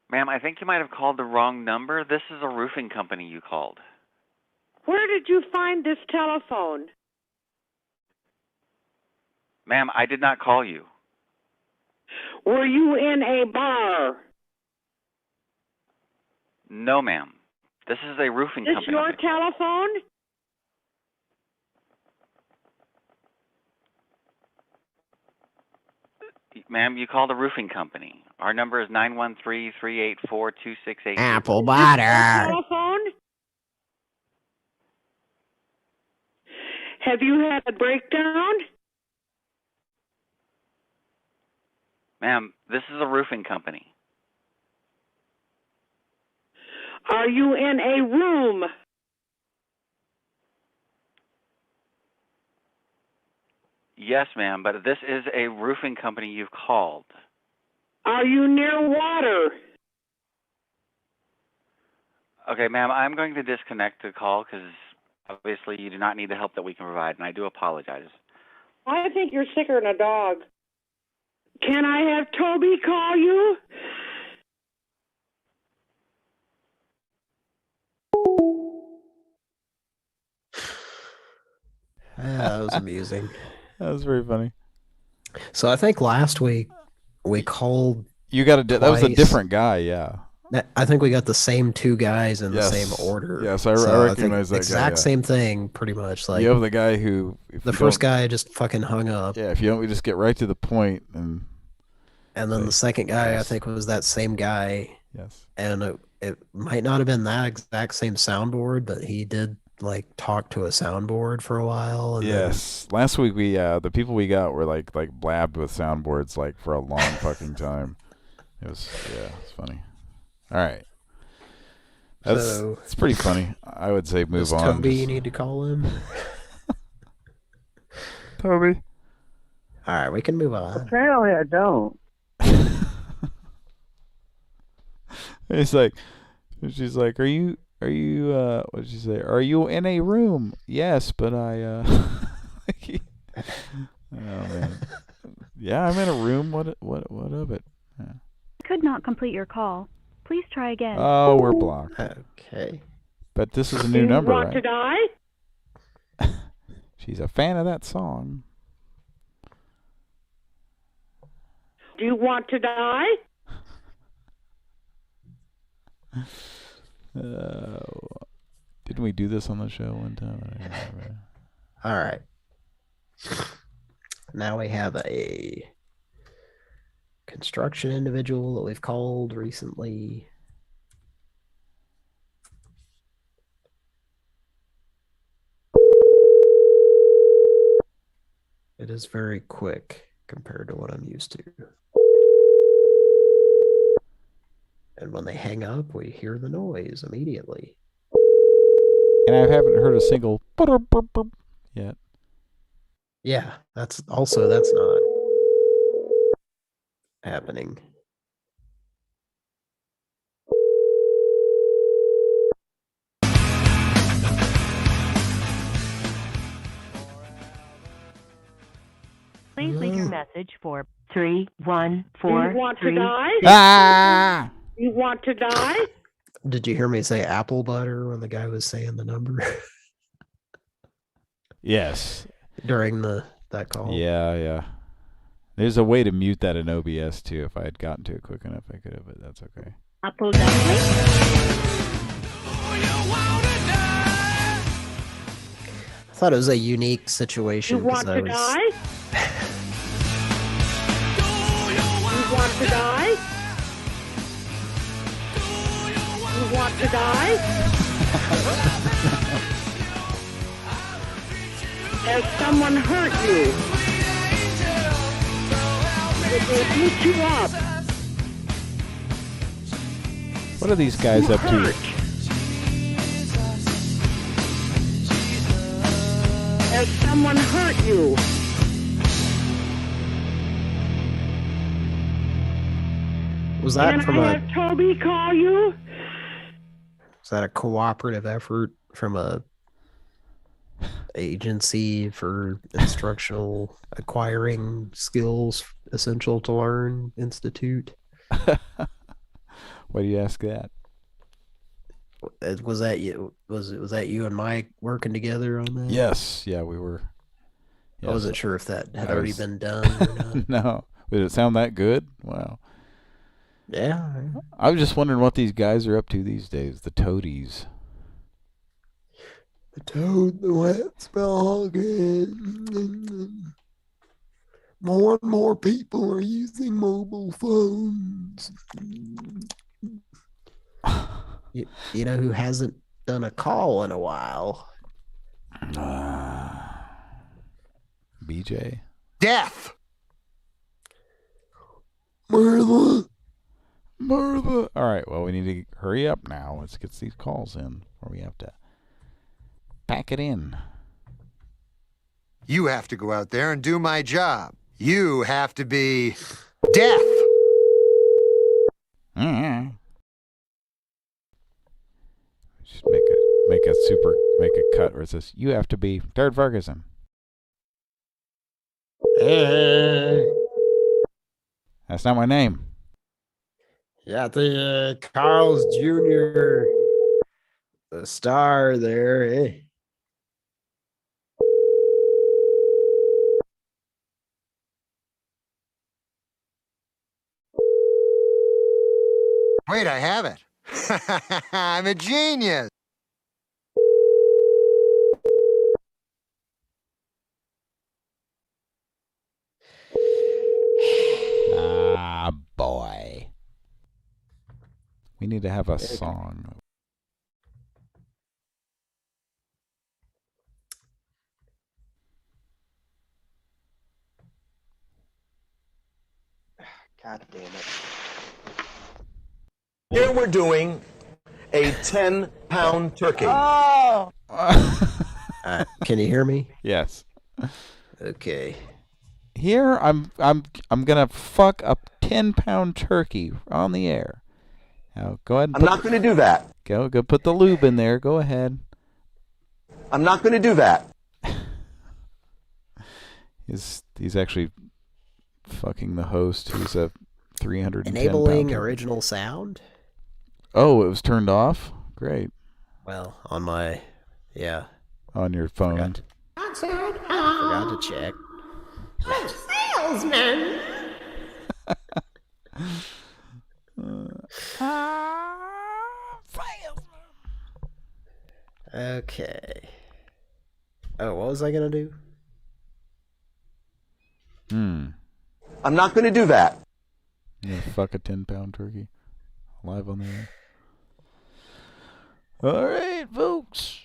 Ma'am, I think you might have called the wrong number. This is a roofing company you called. Where did you find this telephone? Ma'am, I did not call you. Were you in a bar? No, ma'am. This is a roofing Is this company. your telephone? Ma'am, you called a roofing company. Our number is 913-384-2688. Apple butter. Telephone? Have you had a breakdown? Ma'am, this is a roofing company. Are you in a room? Yes, ma'am, but this is a roofing company you've called. Are you near water? Okay, ma'am, I'm going to disconnect the call because obviously you do not need the help that we can provide, and I do apologize. I think you're sicker than a dog. Can I have Toby call you? That was amusing. That was very funny. So I think last week we called. You got that was a different guy, yeah. I think we got the same two guys in Yes. the same order. Yes, I So recognize that guy, exact yeah. same thing, pretty much. Like You have the guy who the first guy just fucking hung up. Yeah, if you don't, we just get right to the point and. And then the second guy, I think, was that same guy. Yes. And it might not have been that exact same soundboard, but he did like talk to a soundboard for a while. And Yes. Last week we the people we got were like blabbed with soundboards like for a long fucking time. It was it's funny. All right. It's pretty funny. I would say move on. Toby, you need to call him. Toby. All right, we can move on. Apparently I don't. It's like, she's like, are you, what did she say? Are you in a room? Yes, but I, oh man. Yeah, I'm in a room. What of it? Yeah. Could not complete your call. Please try again. Oh, we're blocked. Okay. But this is a Do new you number, want to right? die? She's a fan of that song. Do you want to die? Didn't we do this on the show one time? I don't remember. All right. Now we have a construction individual that we've called recently. It is very quick compared to what I'm used to. And when they hang up, we hear the noise immediately. And I haven't heard a single yet. Yeah, that's not happening. Please leave your message for 314. You want to die? Ah! You want to die? Did you hear me say apple butter when the guy was saying the number? Yes. During that call? Yeah. There's a way to mute that in OBS too. If I had gotten to it quick enough, I could have, but that's okay. Apple dumpling. I thought it was a unique situation. You want to die? You want to die? You want to die? Has someone hurt you? Did they beat you up? What are these guys up to? Has someone hurt you? Was that Can from I have Toby call you? Was that a cooperative effort from a agency for instructional acquiring skills essential to learn institute? Why do you ask that? Was that you? Was that you and Mike working together on that? Yes. Yeah, we were. I wasn't sure if that had I already was- been done or not. No. Did it sound that good? Wow. Yeah. I was just wondering what these guys are up to these days. The toadies. The toad, the wet sprocket. More and more people are using mobile phones. You know who hasn't done a call in a while? BJ. Death. Martha. All right. Well, we need to hurry up now. Let's get these calls in, or we have to pack it in. You have to go out there and do my job. You have to be death. Just make a cut where it says you have to be Jared Ferguson. Hey. That's not my name. Yeah, the Carl's Jr. The star there, eh? Wait, I have it. I'm a genius. Ah, boy. We need to have a song. God damn it. Here we're doing a 10-pound turkey. Oh. Can you hear me? Yes. Okay. Here I'm gonna fuck a 10-pound turkey on the air, Go ahead. I'm not going to do that. Go put the lube in there. Go ahead. I'm not going to do that. He's actually fucking the host, who's a 310 Enabling pound original sound? Oh, it was turned off? Great. Well, on my, on your phone. Forgot to check. Salesman. Okay. Oh, what was I gonna do? I'm not going to do that. You fuck a 10-pound turkey live on the air. All right, folks.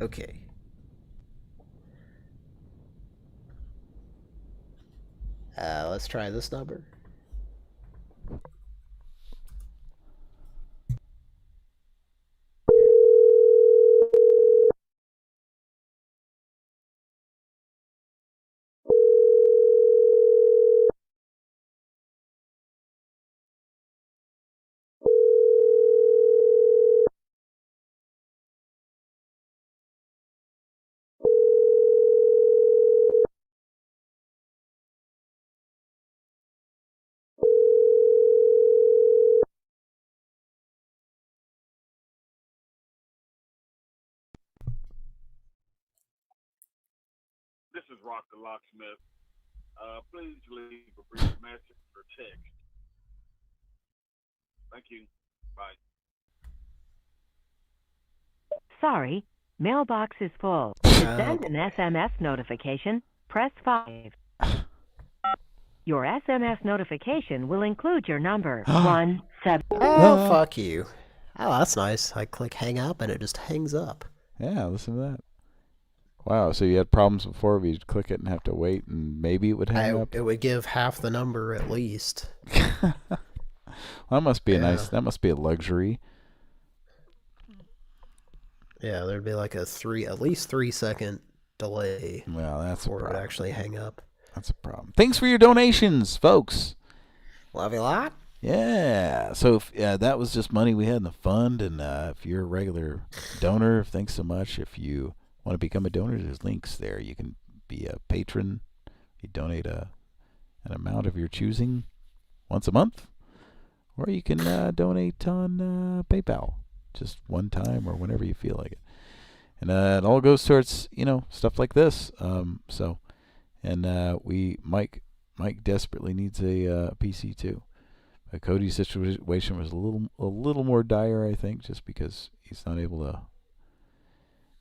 Okay. Let's try this number. This is Rock the Locksmith. Please leave a brief message or text. Thank you. Bye. Sorry, mailbox is full. To send an SMS notification, press 5. Your SMS notification will include your number. 17. Oh, fuck you. Oh, that's nice. I click hang up and it just hangs up. Yeah, listen to that. Wow, so you had problems before where you'd click it and have to wait and maybe it would hang up? It would give half the number at least. Well, that must be that must be a luxury. Yeah, there'd be like at least 3-second delay. Well, that's before it would actually hang up. That's a problem. Thanks for your donations, folks. Love you a lot. Yeah. So that was just money we had in the fund, and if you're a regular donor, thanks so much. If you want to become a donor, there's links there. You can be a patron. You donate an amount of your choosing once a month, or you can donate on PayPal just one time or whenever you feel like it. And it all goes towards stuff like this. Mike desperately needs a PC too. Cody's situation was a little more dire, I think, just because he's not able to.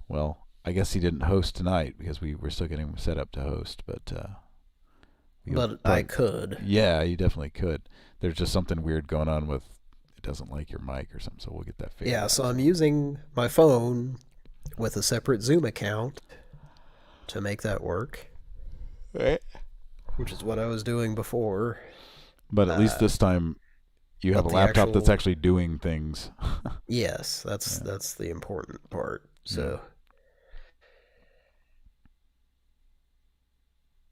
Well, I guess he didn't host tonight because we were still getting him set up to host, but I could. Yeah, you definitely could. There's just something weird going on with it doesn't like your mic or something, so we'll get that figured out. Yeah, so I'm using my phone with a separate Zoom account to make that work. Right. Which is what I was doing before. But at least this time you have a laptop that's actually doing things. Yes, that's the important part. So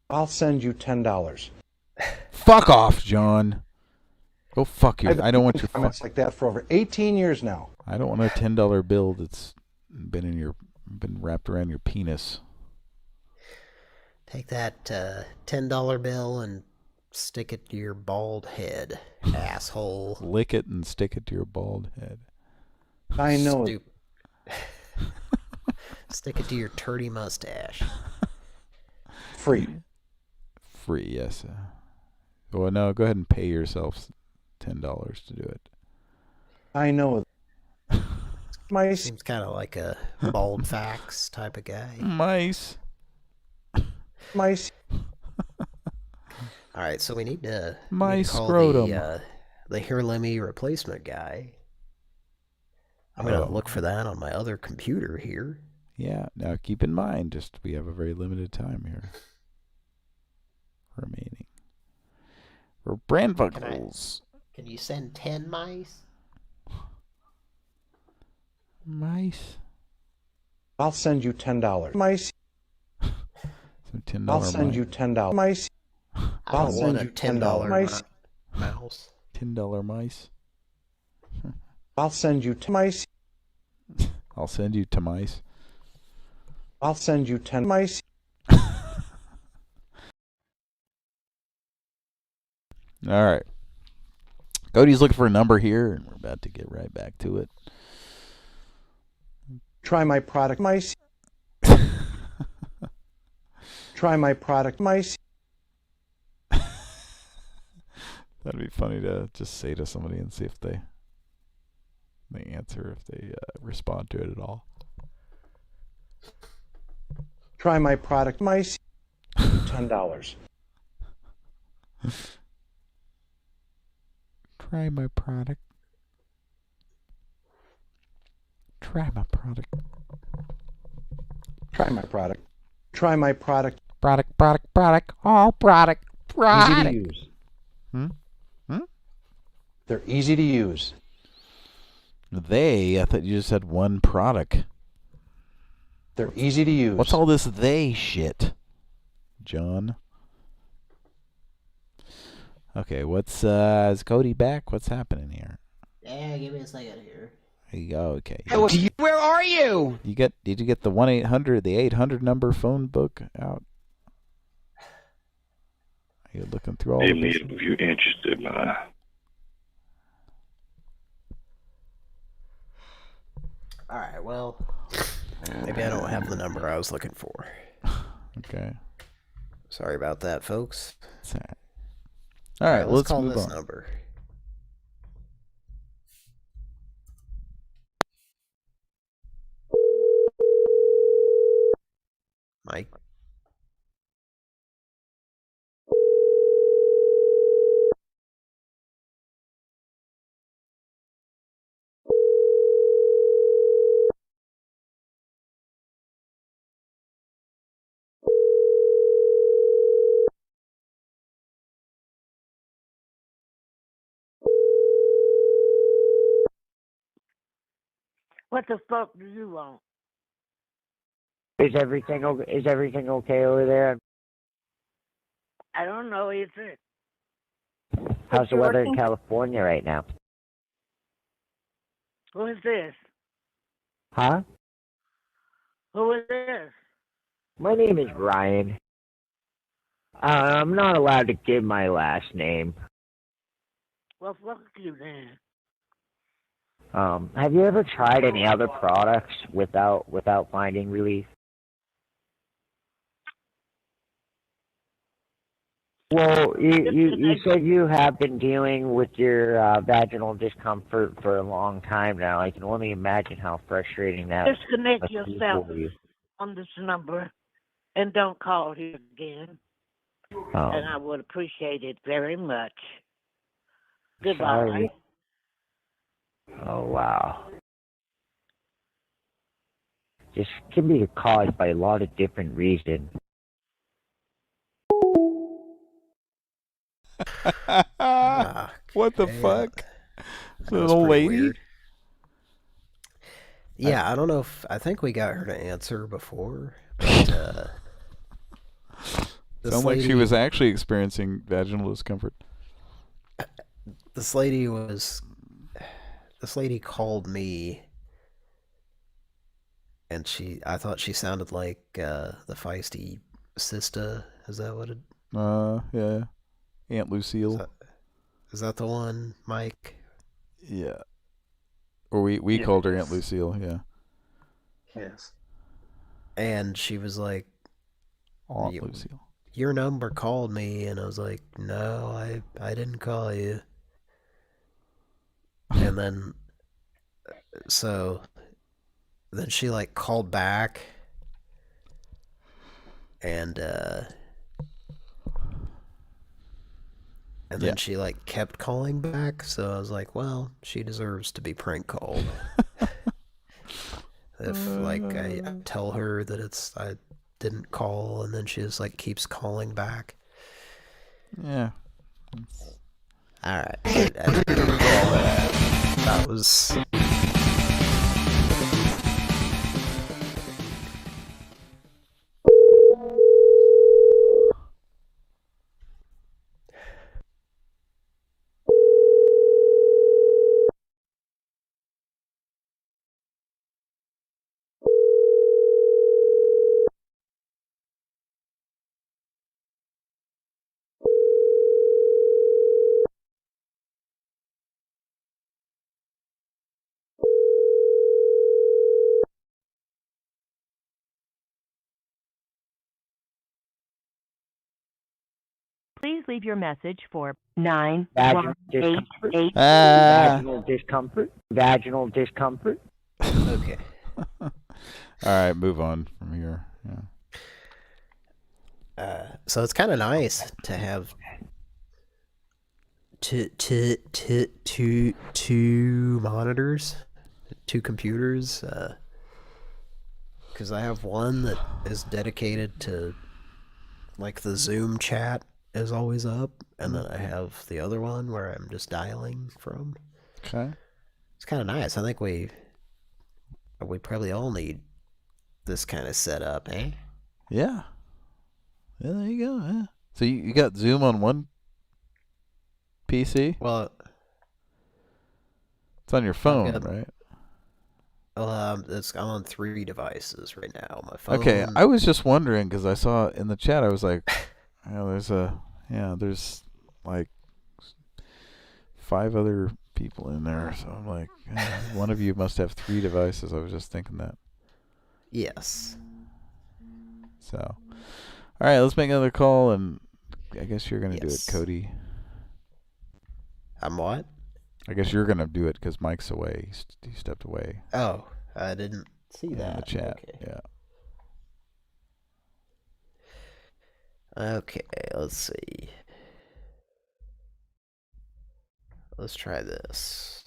I'll send you $10. Fuck off, John. Go fuck you. I don't want your comments like that for over 18 years now. I don't want a $10 bill that's been wrapped around your penis. take that $10 bill and stick it to your bald head, asshole. Lick it and stick it to your bald head. I know. Stick it to your turdy mustache. Free. Free, yes. Well, no, go ahead and pay yourself $10 to do it. I know. Mice. Seems kind of like a bald facts type of guy. Mice. Mice. All right, so we need to call scrotum. the Here Lemmy replacement guy. I'm going to look for that on my other computer here. Yeah, now keep in mind, we have a very limited time here remaining. For Pran Funkels. Can you send 10 mice? Mice. I'll send you $10. Mice. So $10 I'll send you $10. Mice. I don't want a $10 mouse. $10 mice. I'll send you mice. I'll send you to mice. I'll send you 10 mice. All right. Cody's looking for a number here, and we're about to get right back to it. Try my product, mice. Try my product, mice. That'd be funny to just say to somebody and see if they answer, if they respond to it at all. Try my product, mice. $10. Try my product. Try my product. Try my product. Try my product. Product, product, product. All product, product. Easy to use. They're easy to use. I thought you just had one product. They're easy to use. What's all this they shit, John? Okay, is Cody back? What's happening here? Yeah, give me a second here. There you go. Okay. Where are you? Did you get the 1-800, the 800 number phone book out? Are you looking through all of this? If you're interested, man. All right, well, maybe I don't have the number I was looking for. Okay. Sorry about that, folks. All right, let's call move this on. number. Mike. What the fuck do you want? Is everything okay? Is everything okay over there? I don't know, is it? How's the weather in California right now? Who is this? Huh? Who is this? My name is Ryan. I'm not allowed to give my last name. Well, fuck you then. Have you ever tried any other products without finding relief? Well, you said you have been dealing with your vaginal discomfort for a long time now. I can only imagine how frustrating that Disconnect must be yourself for you. on this number and don't call here again. And I would appreciate it very much. Goodbye. Sorry. Oh, wow. This can be caused by a lot of different reasons. What the fuck? An old lady? Weird. Yeah, I don't know if... I think we got her to answer before, but... Sounds like she was actually experiencing vaginal discomfort. This lady called me, and I thought she sounded like the feisty sister. Is that what it? Yeah, Aunt Lucille. Is that the one, Mike? Yeah. Or we called her Aunt Lucille. Yeah. Yes. And she was like, Aunt Lucille. Your number called me, and I was like, no, I didn't call you. And then, then she like called back, and then she like kept calling back, so I was like, well, she deserves to be prank called. If like I tell her that I didn't call, and then she just like keeps calling back. Yeah. All right. That was. Please leave your message for Vaginal 9188. discomfort. Vaginal discomfort. Vaginal discomfort. Okay. All right, move on from here. Yeah. So it's kind of nice to have two monitors, two computers, because I have one that is dedicated to, like, the Zoom chat is always up, and then I have the other one where I'm just dialing from. Okay. It's kind of nice. I think we probably all need this kind of setup, eh? Yeah. Yeah, there you go. Yeah. So you got Zoom on one PC? Well, it's on your phone, right? I'm on 3 devices right now. My phone. Okay, I was just wondering because I saw in the chat. I was like, there's like 5 other people in there. So I'm like, one of you must have 3 devices. I was just thinking that. Yes. So, all right, let's make another call, and I guess you're gonna do it, Cody. I'm what? I guess you're gonna do it because Mike's away. He stepped away. Oh, I didn't see that in the chat. Okay. Yeah. Okay, let's see. Let's try this.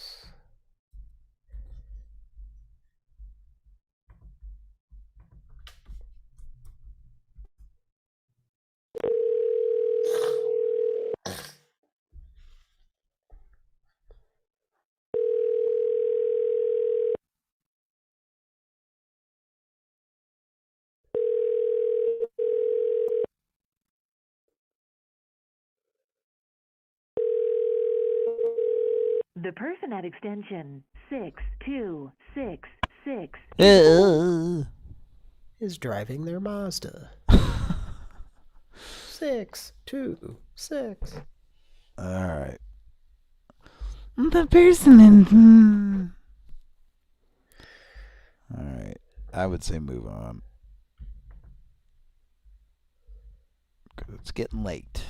The person at extension 6266 is driving their Mazda. 626. All right. The person in. All right. I would say move on. Because it's getting late.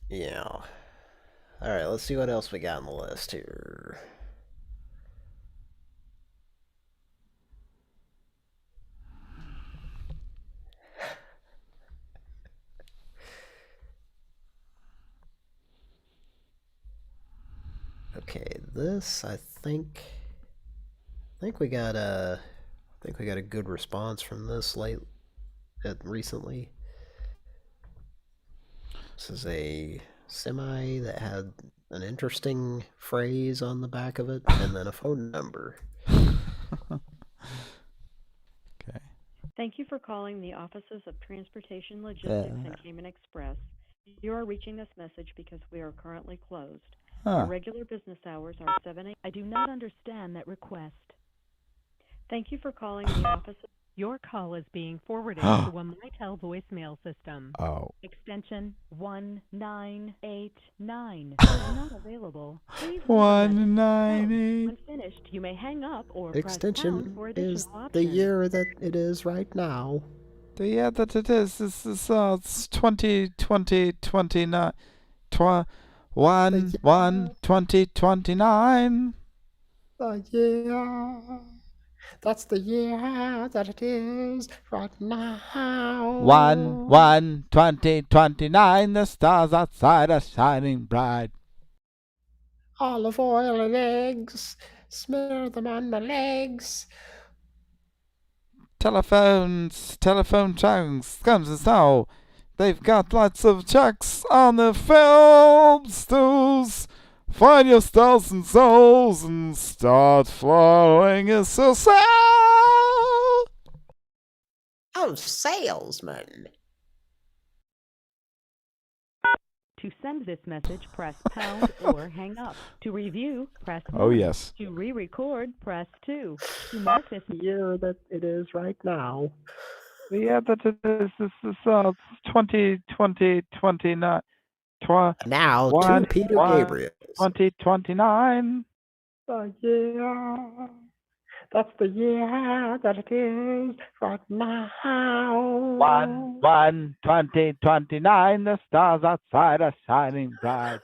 Yeah. All right, let's see what else we got on the list here. Okay, this I think we got a good response from this recently. This is a semi that had an interesting phrase on the back of it and then a phone number. Okay. Thank you for calling the Offices of Transportation Logistics and Cayman Express. You are reaching this message because we are currently closed. Our regular business hours are 7 a.m. I do not understand that request. Thank you for calling the office. Your call is being forwarded to a Mitel voicemail system. Oh. Extension 1989 is not available. Please leave a message. 198. When finished, you may hang up or press Extension pound for is additional options. the year that it is right now. The year that it is. This is it's 2029. 2029. Yeah. That's the year that it is right now. 2029. The stars outside are shining bright. Olive oil and eggs. Smear them on my legs. Telephone trunks comes to now. They've got lots of chucks on the film stools. Find your stars and souls and start following us so sad. Oh, salesman. To send this message, press pound or hang up. To review, press 1. Oh, yes. To re-record, press 2. To mark this year that it is right now. The year that it is, this is 2029. Now to Peter Gabriel. 2029. Yeah. That's the year that it is right now. 1/1/2029, the stars outside are shining bright.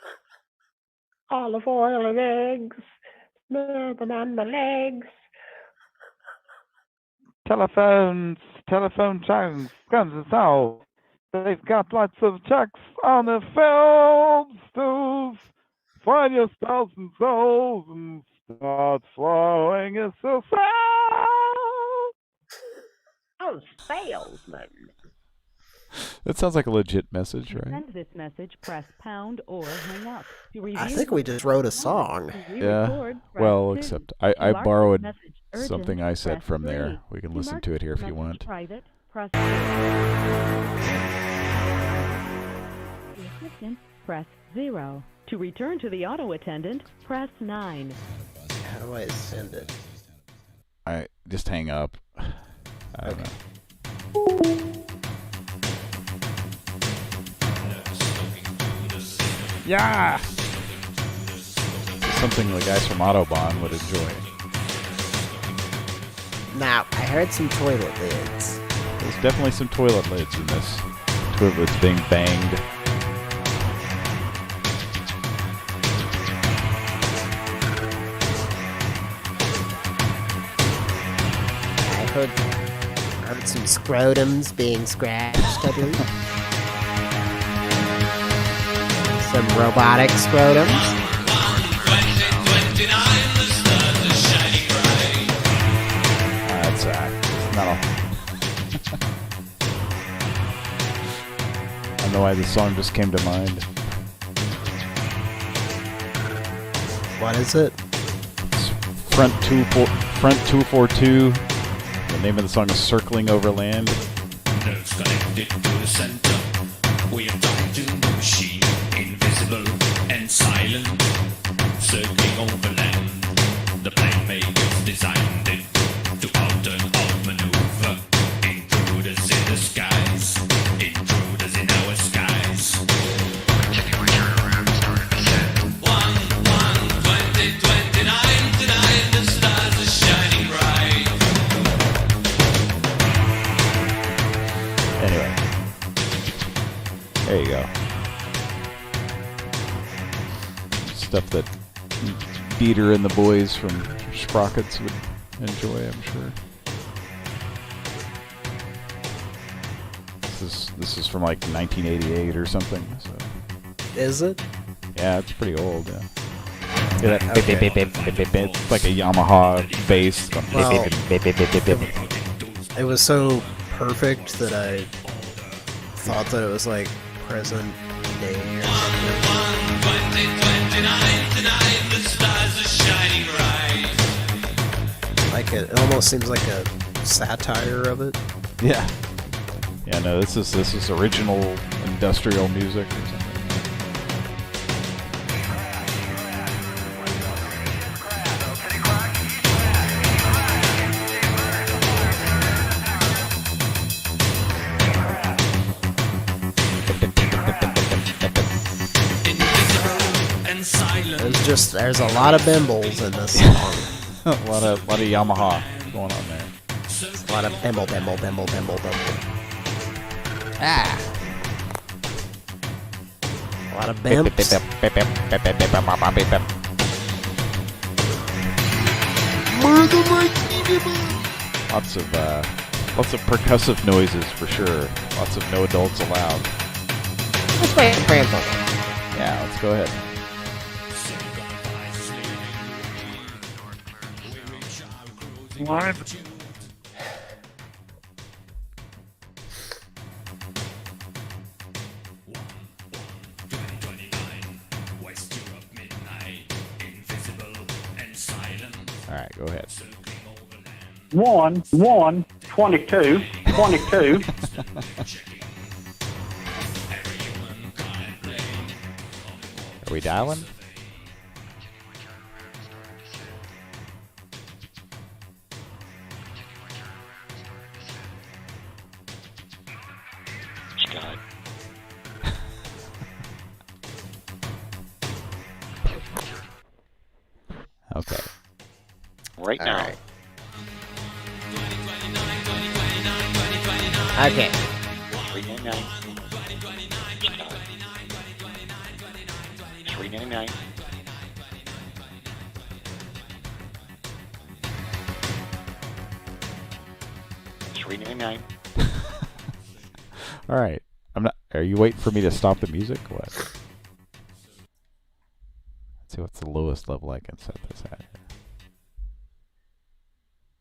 Olive oil and eggs, living on my legs. Telephone chimes, guns and salt. They've got lots of chucks on the field stools. Find your stars and souls and start flowing. It's so sad. Oh, salesman. That sounds like a legit message, To right? send this message, press pound or hang up. To review I think we just wrote a song. Yeah. Well, except I borrowed message urgent, something I said press from 3. there. We can To listen mark to it here if you message want. private, press 4. The assistant, press 0. To return to the auto attendant, press 9. How do I send it? I just hang up. I don't know. Yeah. Something the guys from Autobahn would enjoy. Now, I heard some toilet lids. There's definitely some toilet lids in this. Toilets being banged. I heard some scrotums being scratched, I believe. Some robotic scrotums. That's not all. I don't know why this song just came to mind. What is it? It's Front 242. The name of the song is Circling Over Land. Nerves connected to the center. We are tied to the machine, invisible and silent, circling over land. The plan makers designed it to alter and outmaneuver. Intruders in the skies, intruders in our skies. 1/1/2029, tonight the stars are shining bright. Anyway. There you go. Stuff that Dieter and the boys from Sprockets would enjoy, I'm sure. This is from like 1988 or something. So. Is it? Yeah, it's pretty old. Yeah. Yeah, that beep, beep, beep, beep, beep, beep. It's like a Yamaha bass. Well, it was so perfect that I thought that it was like present day or something. 1/1/2029, tonight the stars are shining bright. Like it almost seems like a satire of it. Yeah. Yeah, no, this is original industrial music or something. There's a lot of bimbles in this song. a lot of Yamaha going on there. A lot of bimble. Ah. A lot of bimps. Lots of percussive noises for sure. Lots of no adults allowed. Let's play Pran Funkels. Yeah, let's go ahead. Live. All right, go ahead. 1/1/22. Are we dialing? God. Okay. Right now. All right. Okay. 399. 399. $3.99. All right. I'm not. Are you waiting for me to stop the music? What? Let's see what's the lowest level I can set this at.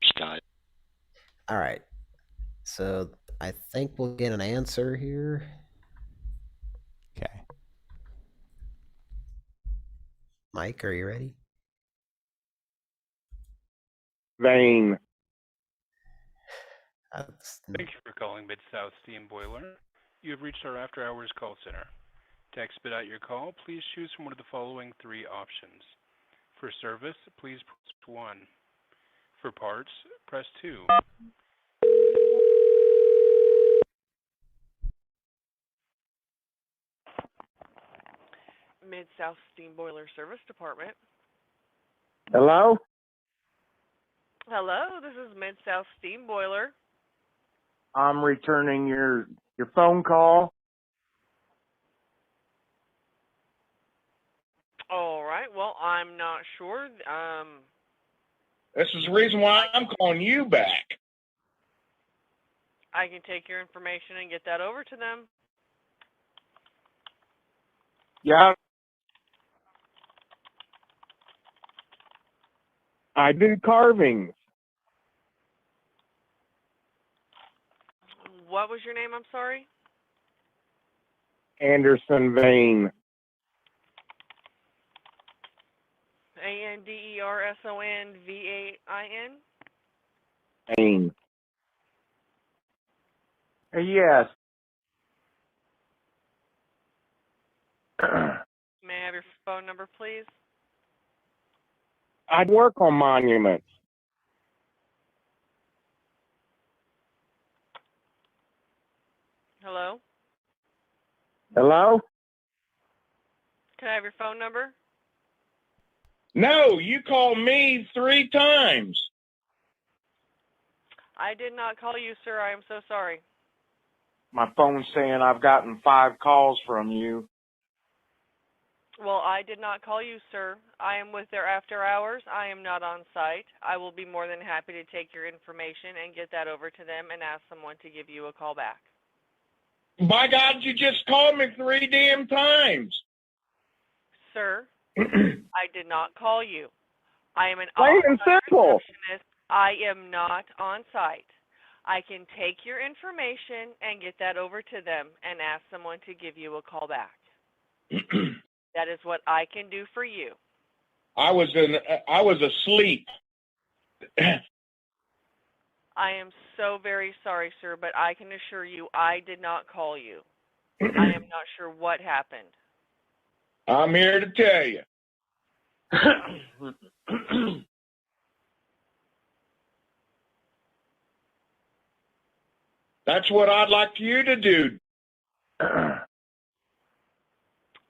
Scott. All right. So I think we'll get an answer here. Okay. Mike, are you ready? Vein. Thank you for calling Mid-South Steam Boiler. You have reached our after-hours call center. To expedite your call, please choose from one of the following three options. For service, please press 1. For parts, press 2. Mid-South Steam Boiler Service Department. Hello? Hello, this is Mid-South Steam Boiler. I'm returning your phone call. All right, well, I'm not sure. This is the reason why I'm calling you back. I can take your information and get that over to them. Yeah. I do carvings. What was your name? I'm sorry. Anderson Vein. ANDERSONVAIN. Vein. Yes. May I have your phone number, please? I'd work on monuments. Hello? Hello? Can I have your phone number? No, you called me 3 times. I did not call you, sir. I am so sorry. My phone's saying I've gotten 5 calls from you. Well, I did not call you, sir. I am with their after hours. I am not on site. I will be more than happy to take your information and get that over to them and ask someone to give you a call back. By God, you just called me 3 damn times. Sir, I did not call you. I am an Plain and simple. receptionist. I am not on site. I can take your information and get that over to them and ask someone to give you a call back. That is what I can do for you. I was asleep. I am so very sorry, sir, but I can assure you I did not call you. I am not sure what happened. I'm here to tell you. That's what I'd like you to do.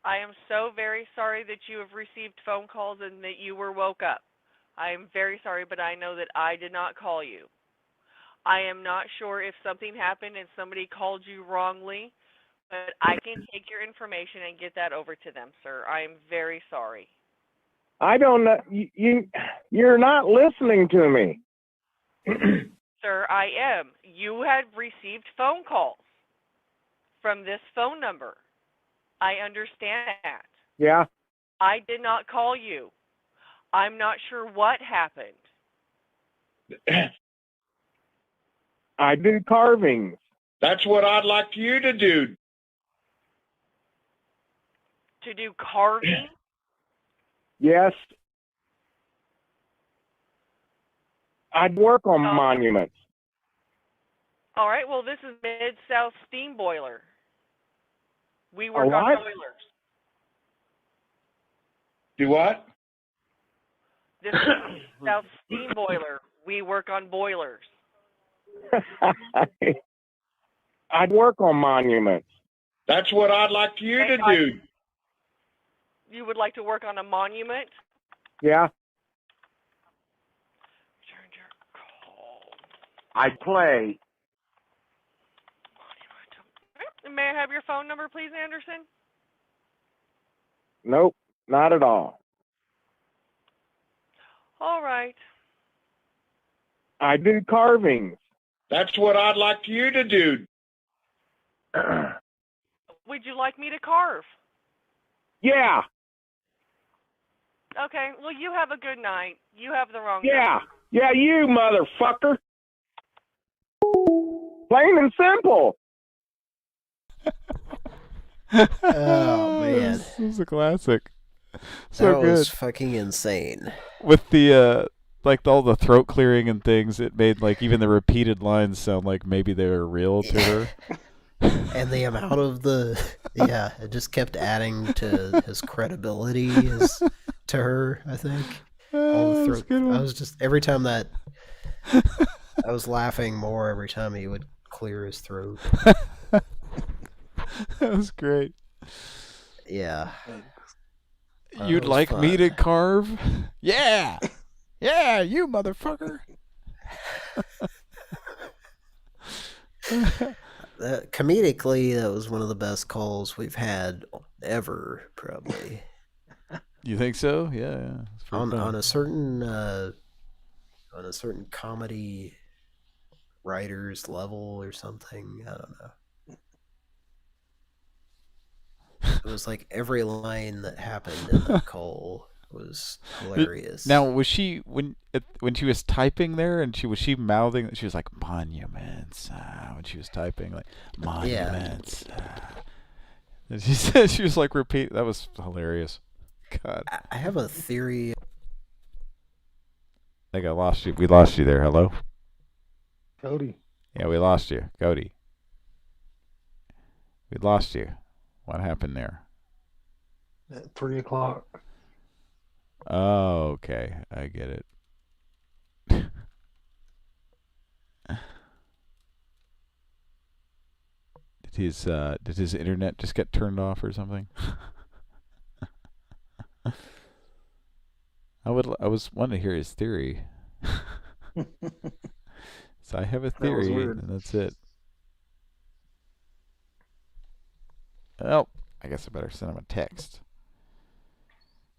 I am so very sorry that you have received phone calls and that you were woke up. I am very sorry, but I know that I did not call you. I am not sure if something happened and somebody called you wrongly, but I can take your information and get that over to them, sir. I am very sorry. I don't know. You're not listening to me. Sir, I am. You had received phone calls from this phone number. I understand that. Yeah. I did not call you. I'm not sure what happened. I do carvings. That's what I'd like you to do. To do carving? Yes. I'd work on monuments. All right, well, this is Mid-South Steam Boiler. We work on what? boilers. Do what? This is Mid-South Steam Boiler. We work on boilers. I'd work on monuments. That's what I'd like you to do. You would like to work on a monument? Yeah. I play. have your phone number, please, Anderson? Nope, not at all. All right. I do carvings. That's what I'd like you to do. Would you like me to carve? Yeah, Okay, well, you have a good night. You have the wrong yeah, number. yeah, you motherfucker. Plain and simple. Oh man, This is a classic. So that good. was fucking insane. With the like all the throat clearing and things, it made like even the repeated lines sound like maybe they were real to her. And the amount of yeah, it just kept adding to his credibility to her, I think. All the throat. I was just every time that I was laughing more every time he would clear his throat. That was great. Yeah. You'd like me to carve? Yeah. Yeah, you motherfucker. Comedically, that was one of the best calls we've had ever, probably. You think so? Yeah. On a certain comedy writer's level or something. I don't know. It was like every line that happened in that call was hilarious. Now, was she when she was typing there, and was she mouthing? She was like monuments when she was typing, like monuments. And she said she was like repeat. That was hilarious. God, I have a theory. I think I lost you. We lost you there. Hello, Cody. Yeah, we lost you, Cody. We lost you. What happened there? At 3 o'clock. Oh, okay. I get it. Did his internet just get turned off or something? I was wanting to hear his theory. So I have a theory, and that's it. Well, I guess I better send him a text.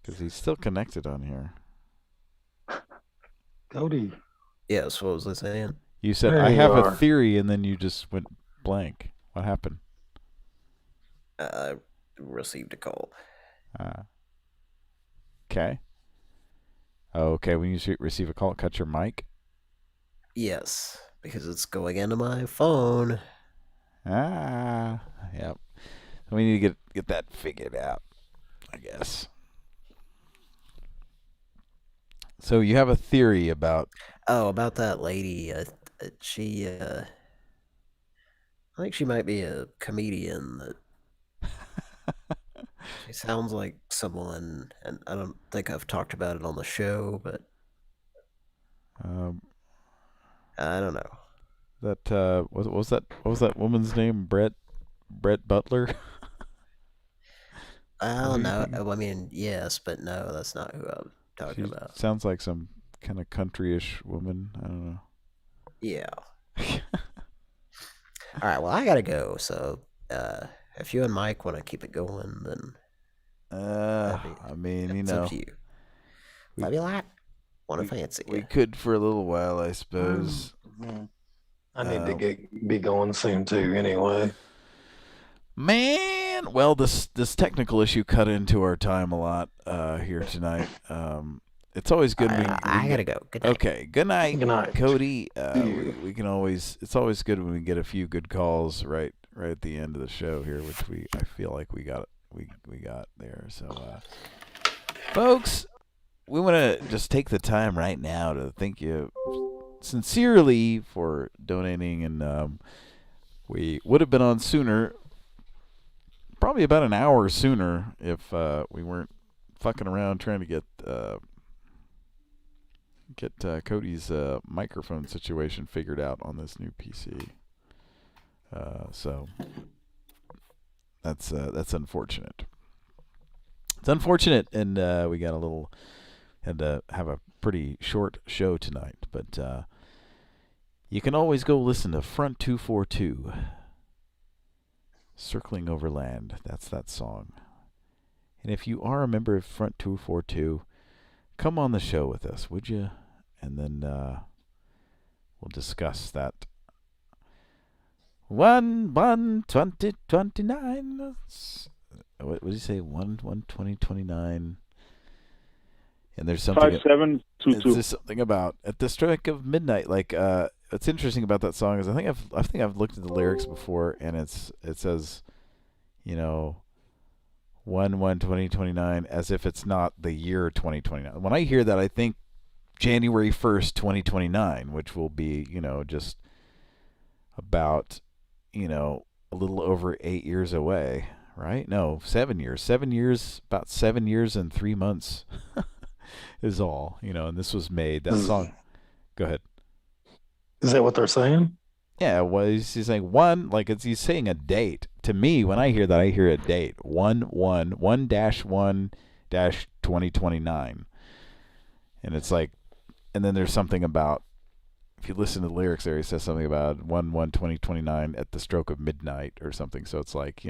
Because he's still connected on here. Cody. Yes, what was I saying? You said, There I you have a are. theory, and then you just went blank. What happened? I received a call. Okay. Oh, okay, when you receive a call, cut your mic? Yes, because it's going into my phone. Yep. We need to get that figured out, I guess. So you have a theory about... Oh, about that lady. She, I think she might be a comedian that... She sounds like someone, and I don't think I've talked about it on the show, but... I don't know. That, what was that woman's name? Brett Butler? Oh, no. I mean, yes, but no, that's not who I'm talking She about. sounds like some kind of country-ish woman. I don't know. Yeah. All right, well, I gotta go, so if you and Mike want to keep it going, then... I mean, it's up to you. Love you a lot. Want to fancy We could for a little while, I suppose. I need to be going soon too. Anyway, man. Well, this technical issue cut into our time a lot here tonight. It's always good. I gotta go. Good night. Okay. Good night. Good night. Cody. We can always. It's always good when we get a few good calls right at the end of the show here, which I feel like we got there. So, folks, we want to just take the time right now to thank you sincerely for donating, and we would have been on sooner, probably about an hour sooner, if we weren't fucking around trying to get Cody's microphone situation figured out on this new PC. So that's unfortunate. It's unfortunate, and we got had to have a pretty short show tonight, but you can always go listen to Front 242. Circling Overland. That's that song. And if you are a member of Front 242, come on the show with us, would you? And then we'll discuss that. 1/1/2029. What did you say? 1/1/2029. And there's something 5722. There's something about at the stroke of midnight. Like what's interesting about that song is I think I've looked at the lyrics before, and it says, 1/1/2029, as if it's not the year 2029. When I hear that, I think January 1st, 2029, which will be just about a little over 8 years away, right? No, 7 years. 7 years, about 7 years and 3 months is all, and this was made, that song. Go ahead. Is that what they're saying? Yeah, well, he's saying he's saying a date. To me, when I hear that, I hear a date. 1/1/1-2029. And it's like, and then there's something about, if you listen to the lyrics there, he says something about 1/1/2029 at the stroke of midnight or something. So it's like,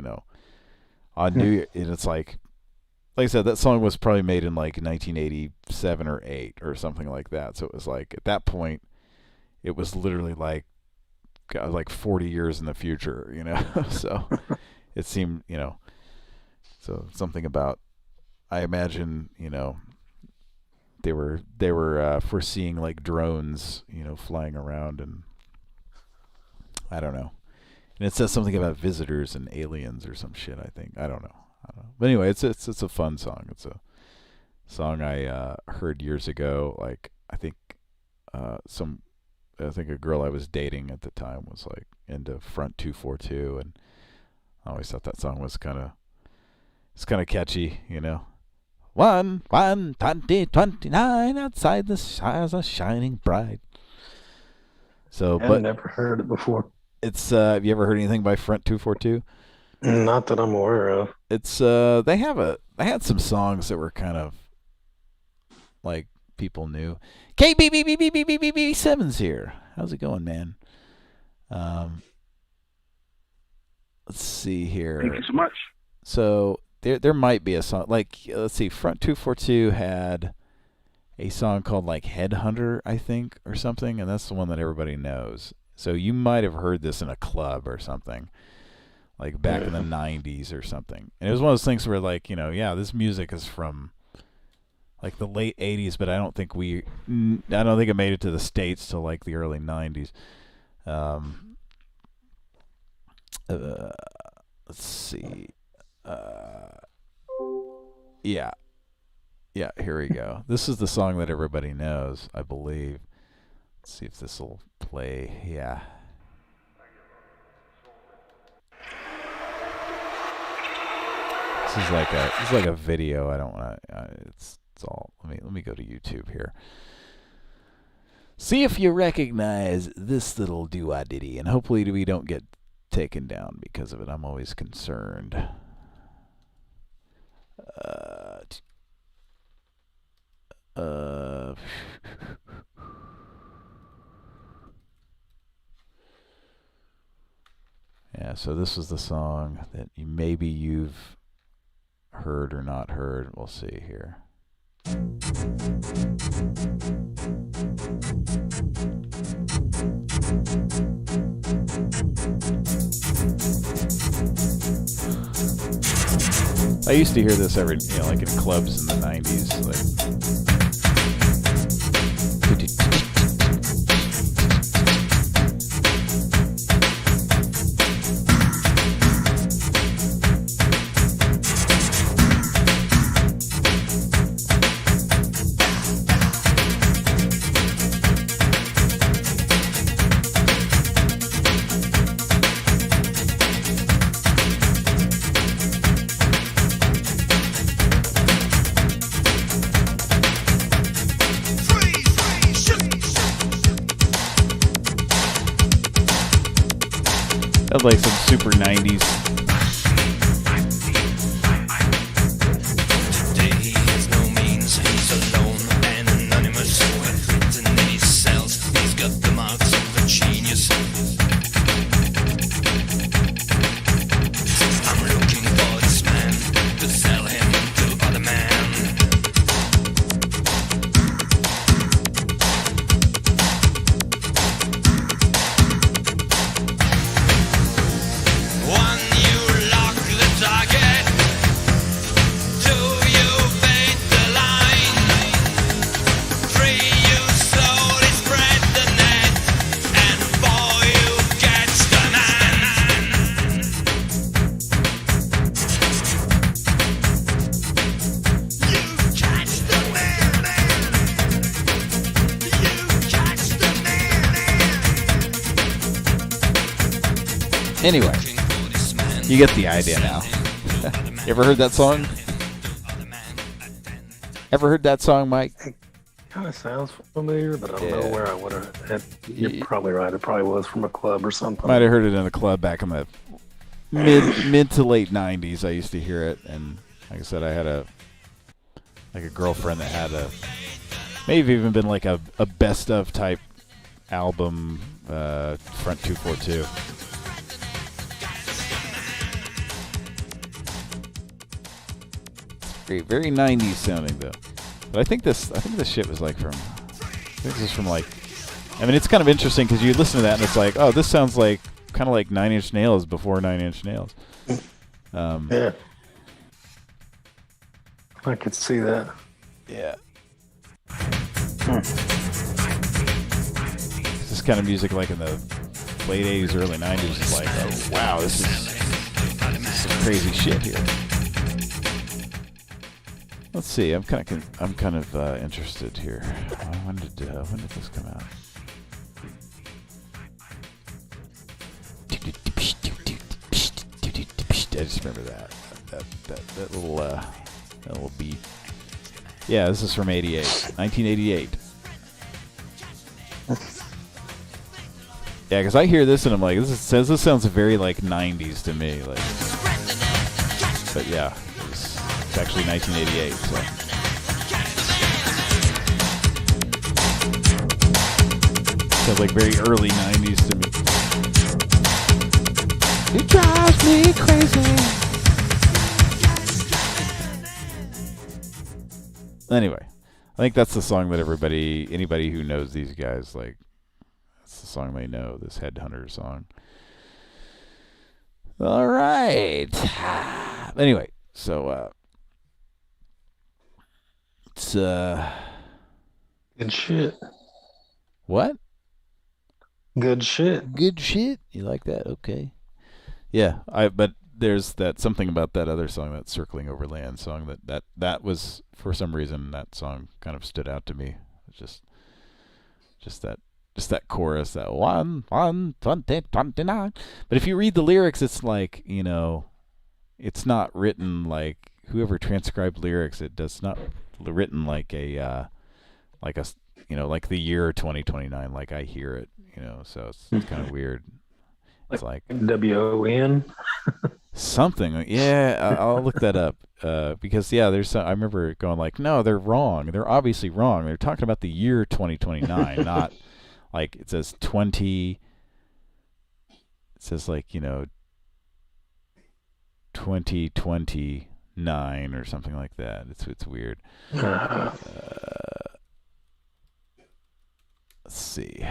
on New Year, and it's like I said, that song was probably made in like 1987 or 8 or something like that. So it was like, at that point, it was literally like 40 years in the future, So it seemed, so something about, I imagine, they were foreseeing like drones, flying around, and I don't know. And it says something about visitors and aliens or some shit, I think. I don't know. But anyway, it's a fun song. It's a song I heard years ago. Like, I think a girl I was dating at the time was like into Front 242, and I always thought that song was kind of catchy, 1/1/2029, outside the stars are shining bright. So, I've never heard it before. It's have you ever heard anything by Front 242? Not that I'm aware of. It's they had some songs that were kind of like people knew. KBBBBBBB7's here. How's it going, man? Let's see here. Thank you so much. So there might be a song, like, let's see, Front 242 had a song called like Headhunter, I think, or something, and that's the one that everybody knows. So you might have heard this in a club or something, like back in the 90s or something. And it was one of those things where, like, this music is from like the late 80s, but I don't think it made it to the States till like the early 90s. Let's see. Yeah, here we go. This is the song that everybody knows, I believe. Let's see if this will play. Yeah. This is like a video. I don't want to. It's all. Let me go to YouTube here. See if you recognize this little doo-wah-ditty, and hopefully we don't get taken down because of it. I'm always concerned. Yeah, so this was the song that maybe you've heard or not heard. We'll see here. I used to hear this every, like in clubs in the 90s. That's like some super 90s. Today he has no means, he's alone and anonymous. Written in his cells, he's got the marks of a genius. Anyway, you get the idea now. You ever heard that song? Ever heard that song, Mike? Kind of sounds familiar, but I don't know where I would have. You're probably right. It probably was from a club or something. Might have heard it in a club back in the mid to late '90s. I used to hear it, and like I said, I had a girlfriend that had maybe even been like a best of type album, Front 242. Very 90s sounding though. But I think this shit was like from. I think this is from like. I mean, it's kind of interesting because you listen to that and it's like, oh, this sounds like kind of like 9 Inch Nails before 9 Inch Nails. Yeah. I could see that. Yeah. This kind of music, like in the late 80s, early 90s, is like, oh wow, this is some crazy shit here. Let's see. I'm kind of interested here. When did this come out? I just remember that little beat. Yeah, this is from 1988. Yeah, because I hear this and I'm like, this sounds very like 90s to me. Like, but yeah, it's actually 1988. So. Sounds like very early 90s to me. It drives me crazy. Anyway, I think that's the song that anybody who knows these guys, like, that's the song they know, this Headhunter song. All right. Anyway, so, it's, good shit. What? Good shit. Good shit? You like that? Okay. Yeah, but there's that something about that other song, that Circling Over Land song, that was, for some reason, that song kind of stood out to me. Just that chorus, that 1:20:29. But if you read the lyrics, it's like, you know, it's not written like whoever transcribed lyrics. It does not written like a like the year 2029, like I hear it, you know. So it's kind of weird. It's like WON. Something. Yeah, I'll look that up. Because I remember going like, no, they're wrong. They're obviously wrong. They're talking about the year 2029, not like it says 20. It says like, you know, 2029 or something like that. It's weird. Let's see.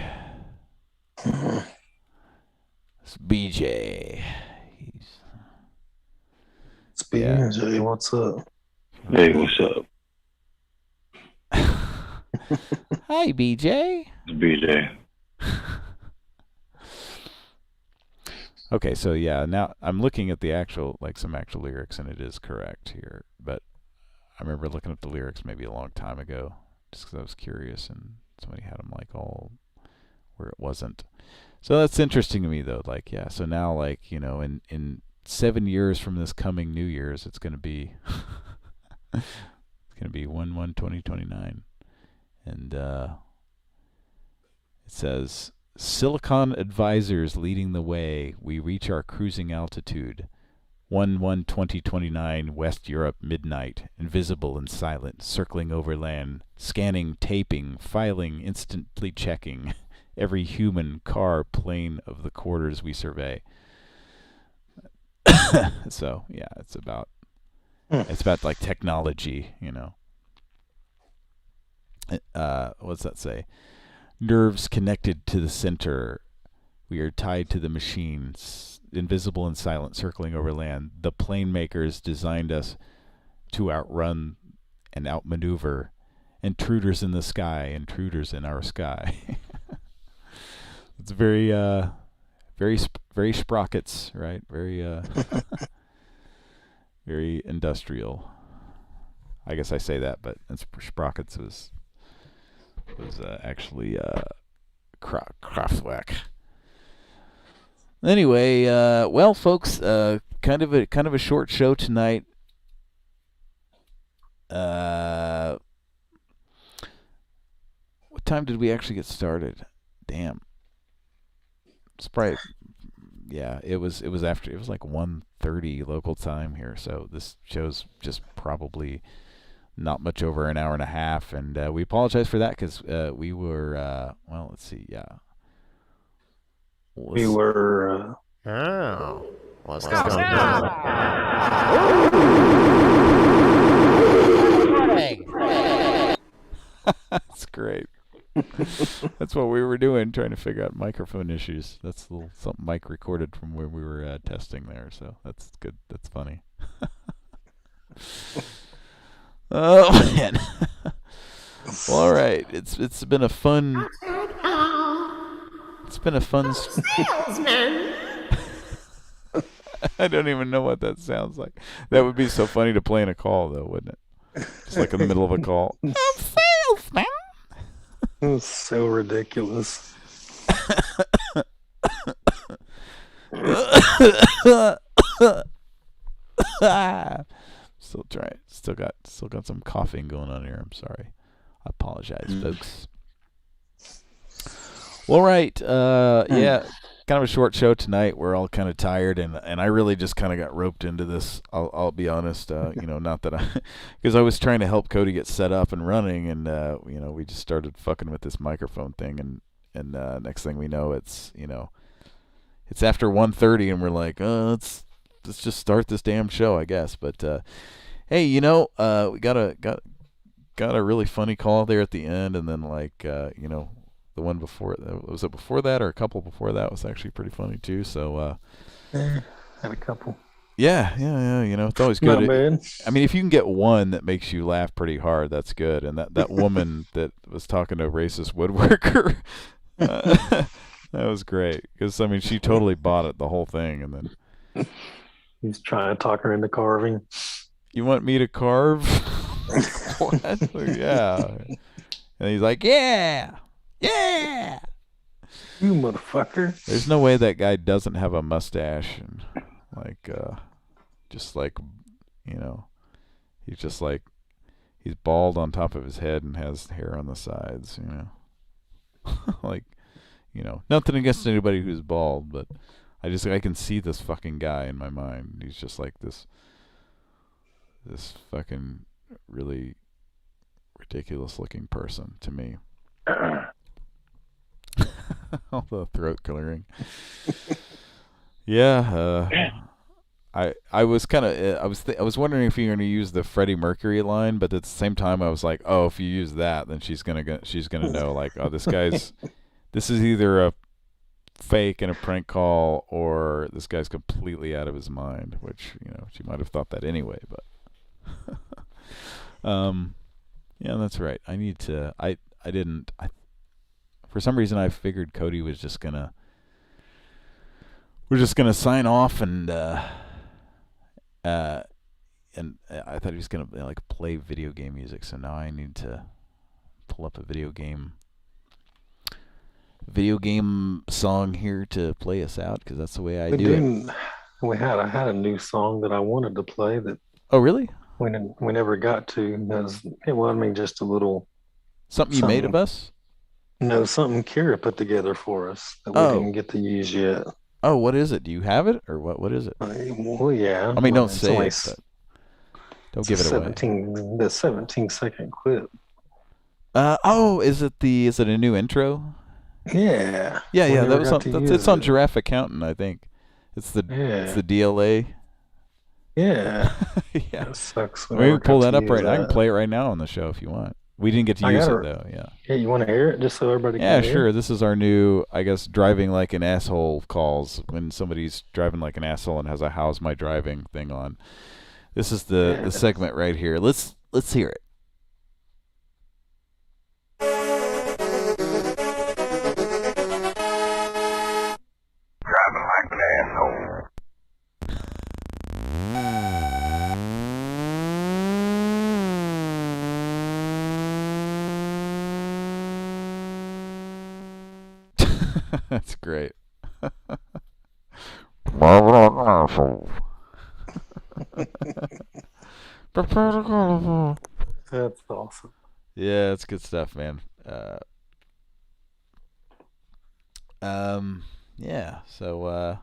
It's BJ. It's BJ. What's up? Hey, what's up? Hi, BJ. It's BJ. Okay, so yeah, now I'm looking at the some actual lyrics, and it is correct here. But I remember looking at the lyrics maybe a long time ago, just because I was curious, and somebody had them like all where it wasn't. So that's interesting to me, though. Like, yeah, so now, like, you know, in 7 years from this coming New Year's, it's going to be 1/1/2029, and it says, Silicon advisors leading the way. We reach our cruising altitude. 1/1/2029, West Europe, midnight. Invisible and silent, circling over land, scanning, taping, filing, instantly checking every human, car, plane of the quarters we survey. So yeah, it's about like technology, you know. What's that say? Nerves connected to the center. We are tied to the machines, invisible and silent, circling over land. The plane makers designed us to outrun and outmaneuver. Intruders in the sky, intruders in our sky. It's very sprockets, right? Very very industrial. I guess I say that, but sprockets was actually Kraftwerk. Anyway, well, folks, kind of a short show tonight. What time did we actually get started? Damn. It's probably, yeah, it was after, it was like 1:30 local time here, so this show's just probably not much over an hour and a half, and we apologize for that because we were, well, let's see, yeah. We were. Oh. What's going on? That's great. That's what we were doing, trying to figure out microphone issues. That's a little something Mike recorded from where we were testing there, so that's good. That's funny. Oh man. Well, all right. It's been a fun. It's been a fun. Salesman. I don't even know what that sounds like. That would be so funny to play in a call, though, wouldn't it? Just like in the middle of a call. Salesman. It was so ridiculous. Still trying. Still got some coughing going on here. I'm sorry. I apologize, folks. Well, right. Yeah. Kind of a short show tonight. We're all kind of tired, and I really just kind of got roped into this. I'll be honest. Not that because I was trying to help Cody get set up and running, and we just started fucking with this microphone thing, and next thing we know, it's after 1:30, and we're like, let's just start this damn show, I guess. But hey, we got a really funny call there at the end, and then the one before, was it before that or a couple before that was actually pretty funny too. So had a couple. Yeah. It's always good. Not bad. I mean, if you can get one that makes you laugh pretty hard, that's good. And that woman that was talking to a racist woodworker, that was great because I mean she totally bought it, the whole thing, and then he's trying to talk her into carving. You want me to carve? What? Yeah. And he's like, yeah. You motherfucker. There's no way that guy doesn't have a mustache and he's just like, he's bald on top of his head and has hair on the sides, nothing against anybody who's bald, but I can see this fucking guy in my mind. He's just like this fucking really ridiculous looking person to me. All the throat clearing. Yeah, I was kind of I was wondering if you're going to use the Freddie Mercury line, but at the same time I was like, oh, if you use that, then she's gonna know, like, oh, this is either a fake and a prank call, or this guy's completely out of his mind, which she might have thought that anyway, but yeah, that's right. I need to. For some reason, I figured Cody was just gonna. We're just gonna sign off, and I thought he was gonna play video game music. So now I need to pull up a video game song here to play us out, because that's the way I do it. I had a new song that I wanted to play that. Oh, really? We never got to. Just a little. Something you made of us? No, something Kira put together for us that we didn't get to use yet. Oh, what is it? Do you have it, or what is it? Well, yeah. I mean, don't say it, but don't give it away. The 17-second clip. Is it a new intro? Yeah. Yeah. That was it's on Giraffe Accountant, I think. It's the DLA. Yeah. Yeah. That sucks. We can pull that up right now. I can play it right now on the show if you want. We didn't get to use it though. Yeah. Yeah, you want to hear it just so everybody can hear? Yeah, sure. This is our new, I guess, driving like an asshole calls, when somebody's driving like an asshole and has a "how's my driving" thing on. This is the segment right here. Let's hear it. Driving like an asshole. That's great. That's awesome. Yeah, it's good stuff, man. Yeah. So,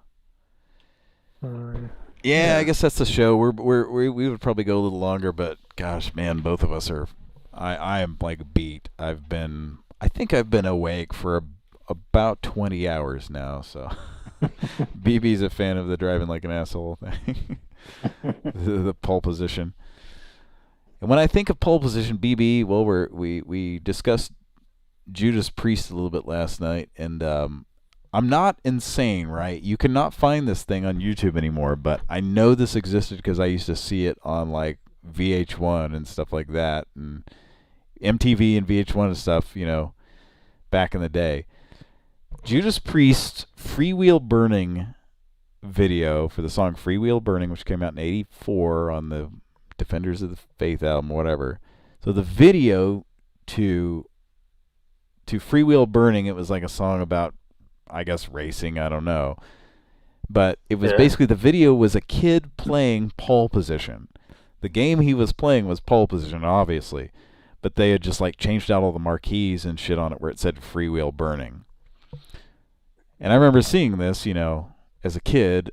yeah, I guess that's the show. We would probably go a little longer, but gosh, man, both of us are. I am like beat. I think I've been awake for about 20 hours now. So, BB's a fan of the driving like an asshole thing, the pole position. And when I think of pole position, BB, well, we discussed Judas Priest a little bit last night, and I'm not insane, right? You cannot find this thing on YouTube anymore, but I know this existed because I used to see it on like VH1 and stuff like that, and MTV and VH1 and stuff, back in the day. Judas Priest Freewheel Burning video for the song Freewheel Burning, which came out in '84 on the Defenders of the Faith album, whatever. So the video to Freewheel Burning, it was like a song about, I guess, racing, I don't know. But it was basically, the video was a kid playing pole position. The game he was playing was pole position, obviously. But they had just like changed out all the marquees and shit on it where it said Freewheel Burning. And I remember seeing this, as a kid,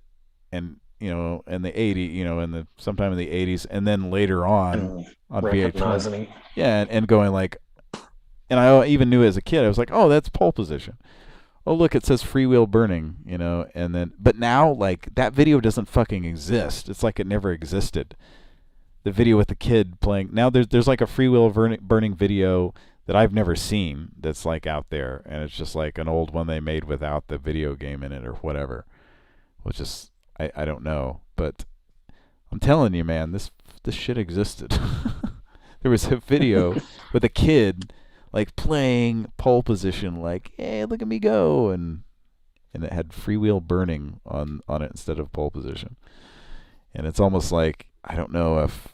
and in the '80s, sometime in the '80s, and then later on VH1. Yeah, and going like, and I even knew as a kid, I was like, oh, that's pole position. Oh, look, it says Freewheel Burning, and then, but now, like, that video doesn't fucking exist. It's like it never existed. The video with the kid playing, now there's like a Freewheel Burning video that I've never seen that's like out there, and it's just like an old one they made without the video game in it or whatever. Which is, I don't know, but I'm telling you, man, this shit existed. There was a video with a kid like playing pole position, like, hey, look at me go, and it had Freewheel Burning on it instead of pole position. And it's almost like, I don't know if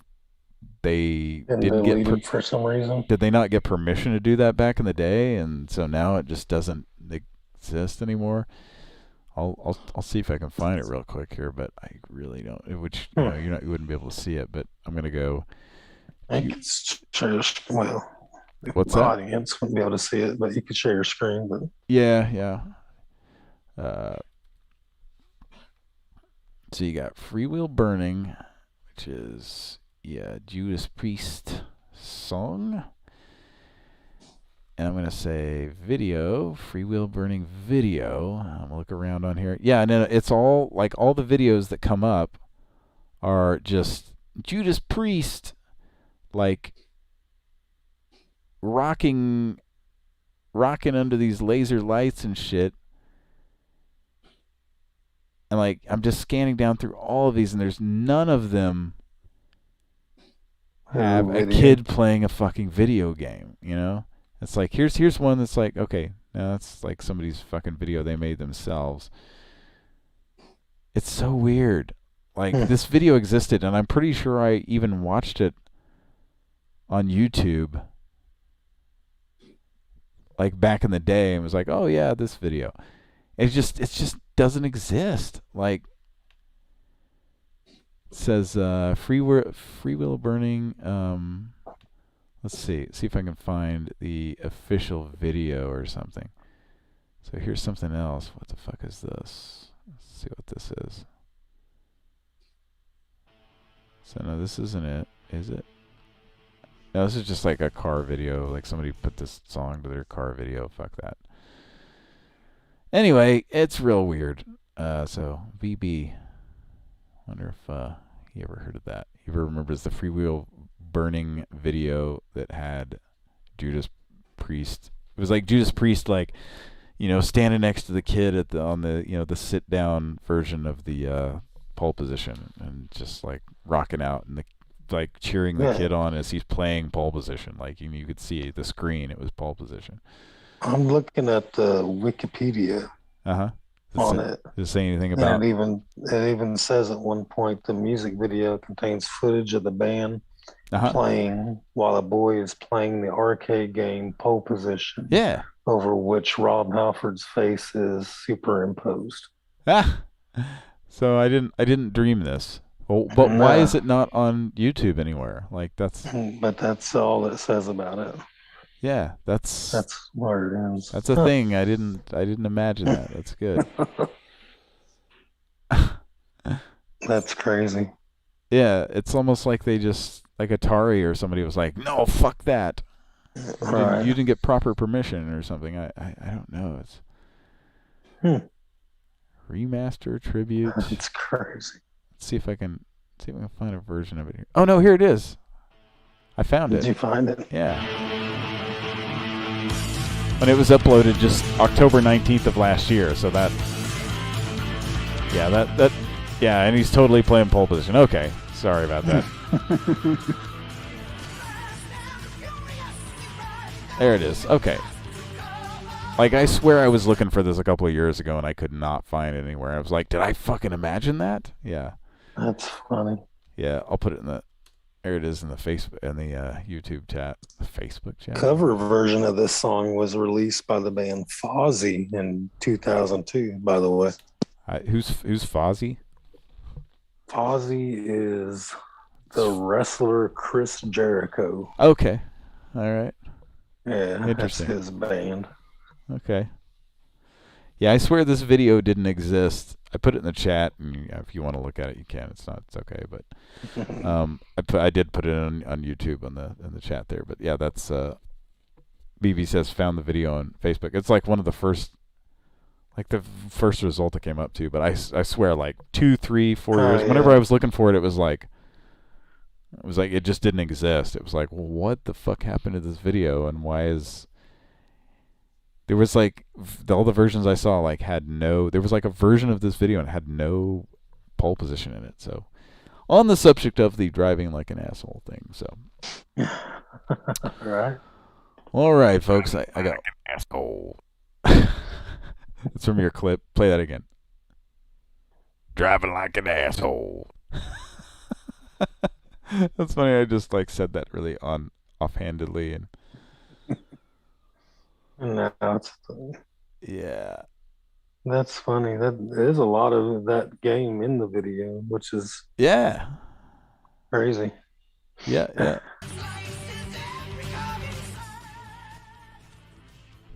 they didn't get for some reason. Did they not get permission to do that back in the day, and so now it just doesn't exist anymore? I'll see if I can find it real quick here, but I really don't. Which you wouldn't be able to see it, but I'm gonna go. I could share your screen. Well, what's the that? audience wouldn't be able to see it, but you could share your screen. But yeah. So you got Freewheel Burning, which is Judas Priest song. And I'm going to say video, Freewheel Burning video. I'm going to look around on here. Yeah, and it's all, like, all the videos that come up are just Judas Priest, like, rocking under these laser lights and shit. And, like, I'm just scanning down through all of these, and there's none of them have a kid playing a fucking video game, It's like, here's one that's like, okay, now that's like somebody's fucking video they made themselves. It's so weird. Like, this video existed, and I'm pretty sure I even watched it on YouTube, like, back in the day, and was like, oh yeah, this video. It just doesn't exist. Like, it says Freewheel Burning. Let's see if I can find the official video or something. So here's something else. What the fuck is this? Let's see what this is. So no, this isn't it, is it? No, this is just like a car video. Like, somebody put this song to their car video. Fuck that. Anyway, it's real weird. So BB, wonder if he ever heard of that. He ever remembers the Freewheel Burning video that had Judas Priest. It was like Judas Priest, like, standing next to the kid on the the sit down version of the pole position, and just like rocking out, and like cheering the kid on as he's playing pole position. Like, you could see the screen, it was pole position. I'm looking at the Wikipedia on it. Does it say anything about? And it even says at one point the music video contains footage of the band playing while a boy is playing the arcade game Pole Position. Yeah. Over which Rob Halford's face is superimposed. So I didn't dream this. Well, but why is it not on YouTube anywhere? Like that's. But that's all it says about it. Yeah, that's where it is. That's a thing. I didn't imagine that. That's good. That's crazy. Yeah, it's almost like they just like Atari or somebody was like, "No, fuck that." Right. You didn't get proper permission or something. I don't know. It's remaster tribute. It's crazy. Let's see if I can find a version of it here. Oh no, here it is. I found it. Did you find it? Yeah. And it was uploaded just October 19th of last year, so that yeah, and he's totally playing pole position. Okay, sorry about that. There it is. Okay. Like, I swear I was looking for this a couple of years ago, and I could not find it anywhere. I was like, did I fucking imagine that? Yeah. That's funny. Yeah, I'll put it in the... There it is in the YouTube chat. The Facebook chat. Cover version of this song was released by the band Fozzy in 2002, by the way. Who's Fozzy? Fozzy is the wrestler Chris Jericho. Okay. All right. Yeah, Interesting. that's his band. Okay. Yeah, I swear this video didn't exist. I put it in the chat, and if you want to look at it, you can. It's okay, but I did put it on YouTube in the chat there. But yeah, that's BB says found the video on Facebook. It's like one of the first, like the first result that came up too. But I swear, like 2, 3, 4 years. Whenever I was looking for it, it was like it just didn't exist. It was like, well, what the fuck happened to this video, and why is there was like all the versions I saw like had no. There was like a version of this video and had no pole position in it. So, on the subject of the driving like an asshole thing. So, right. All right, folks. I got an asshole. It's from your clip. Play that again. Driving like an asshole. That's funny. I just like said that really offhandedly and. No, it's yeah. That's funny. There's a lot of that game in the video, which is crazy. Yeah.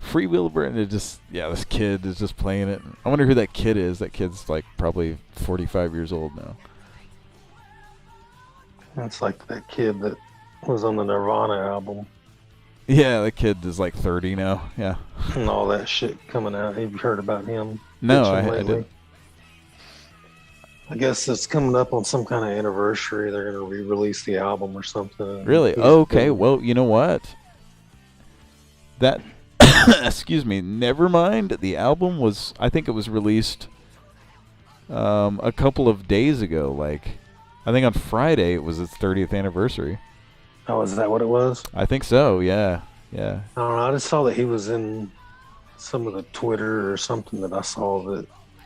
Freewheeler, and this kid is just playing it. I wonder who that kid is. That kid's like probably 45 years old now. That's like that kid that was on the Nirvana album. Yeah, the kid is like 30 now. Yeah. And all that shit coming out. Have you heard about him? No, I didn't. I guess it's coming up on some kind of anniversary. They're going to re-release the album or something. Really? Okay. Well, you know what? That, excuse me, never mind. The album was, I think it was released a couple of days ago. Like, I think on Friday it was its 30th anniversary. Oh, is that what it was? I think so, yeah. I don't know. I just saw that he was in some of the Twitter or something that I saw that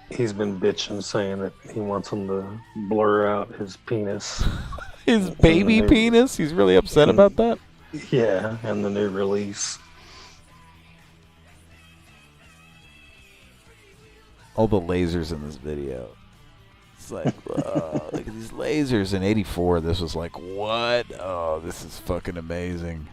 he's been bitching, saying that he wants him to blur out his penis. His baby penis? He's really upset about that? Yeah, and the new release. All the lasers in this video. It's like, whoa, look at these lasers. In '84, this was like, what? Oh, this is fucking amazing.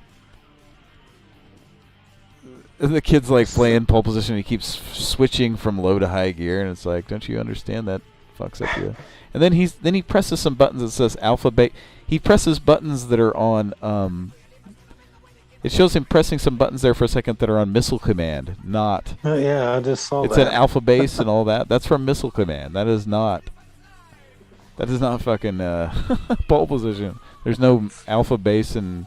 And the kid's like playing pole position. He keeps switching from low to high gear, and it's like, don't you understand that fucks up you? And then he presses some buttons that says alphabet. He presses buttons that are on. It shows him pressing some buttons there for a second that are on Missile Command, not. Yeah, I just saw it's that. It's an alpha base and all that. That's from Missile Command. That is not fucking pole position. There's no alpha base and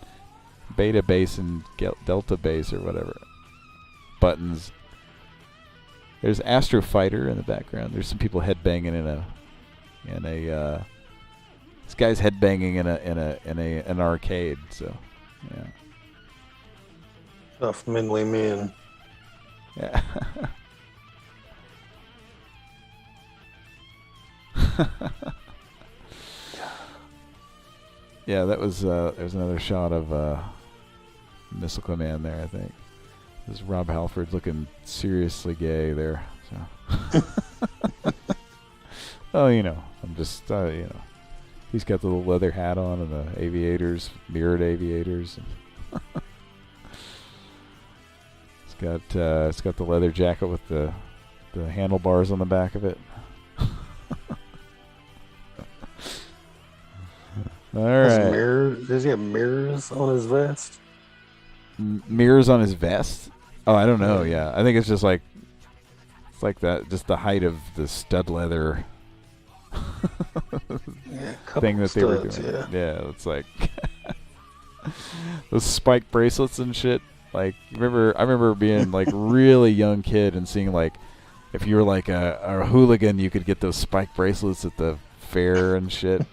beta base and delta base or whatever. Buttons. There's Astro Fighter in the background. There's some people headbanging in a. This guy's headbanging in an arcade. So, yeah. Tough manly men. Yeah. Yeah, that was there's another shot of Missile Command there, I think. This is Rob Halford looking seriously gay there. So Oh, I'm just, he's got the little leather hat on and the aviators, mirrored aviators. It's got the leather jacket with the handlebars on the back of it. All right. Does he have mirrors on his vest? Mirrors on his vest? Oh, I don't know. Yeah, I think it's just like that, just the height of the stud leather thing that they were doing. Yeah, it's like those spike bracelets and shit. Like, I remember being like really young kid and seeing like if you were like a hooligan, you could get those spike bracelets at the fair and shit.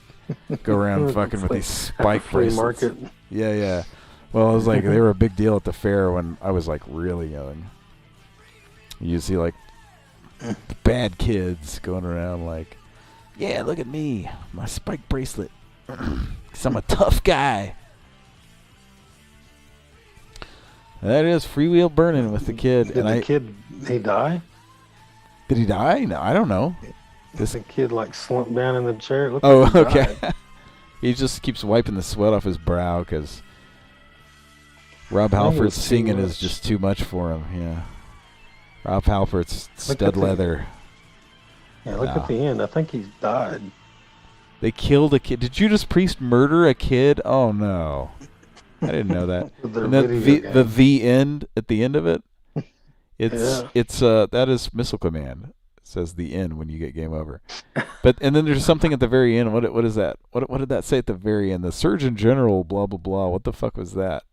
Go around fucking with these spike bracelets. Market. Yeah. Well, it was like they were a big deal at the fair when I was like really young. You see like bad kids going around like, yeah, look at me, my spike bracelet. 'Cause I'm a tough guy. That is freewheel burning with the kid. Did the kid die? Did he die? No, I don't know. The kid like slumped down in the chair. Okay. He just keeps wiping the sweat off his brow because Rob Halford's singing is just too much for him. Yeah. Rob Halford's stud leather. Yeah, look at the end. I think he's died. They killed a kid. Did Judas Priest murder a kid? Oh no, I didn't know that. And then the end at the end of it. It's that is Missile Command. It says the end when you get game over. And then there's something at the very end. What is that? What did that say at the very end? The Surgeon General blah blah blah. What the fuck was that?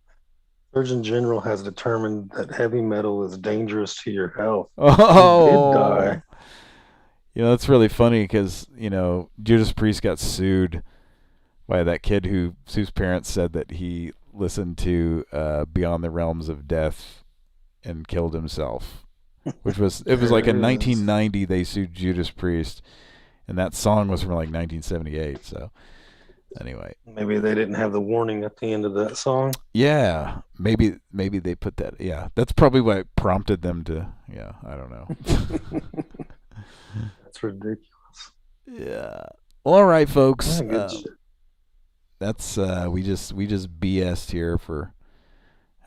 Surgeon General has determined that heavy metal is dangerous to your health. Oh, he did die. That's really funny because Judas Priest got sued by that kid whose parents said that he listened to Beyond the Realms of Death and killed himself. It was like in 1990 they sued Judas Priest, and that song was from like 1978. So anyway, maybe they didn't have the warning at the end of that song. Yeah, maybe they put that. Yeah, that's probably what prompted them to. Yeah, I don't know. That's ridiculous. Yeah. Well, all right, folks. Good shit. That's we just BS'd here for.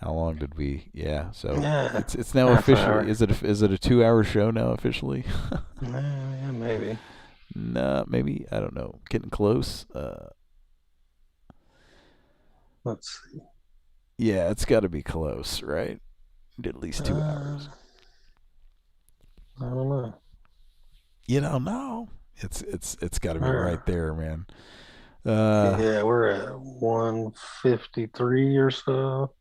How long did we? Yeah, so it's now officially. Is it a 2-hour show now officially? Yeah, maybe. Nah, maybe I don't know. Getting close. Let's see. Yeah, it's got to be close, right? At least 2 hours. I don't know. You don't know. It's got to be right there, man. Yeah, we're at 153 or so.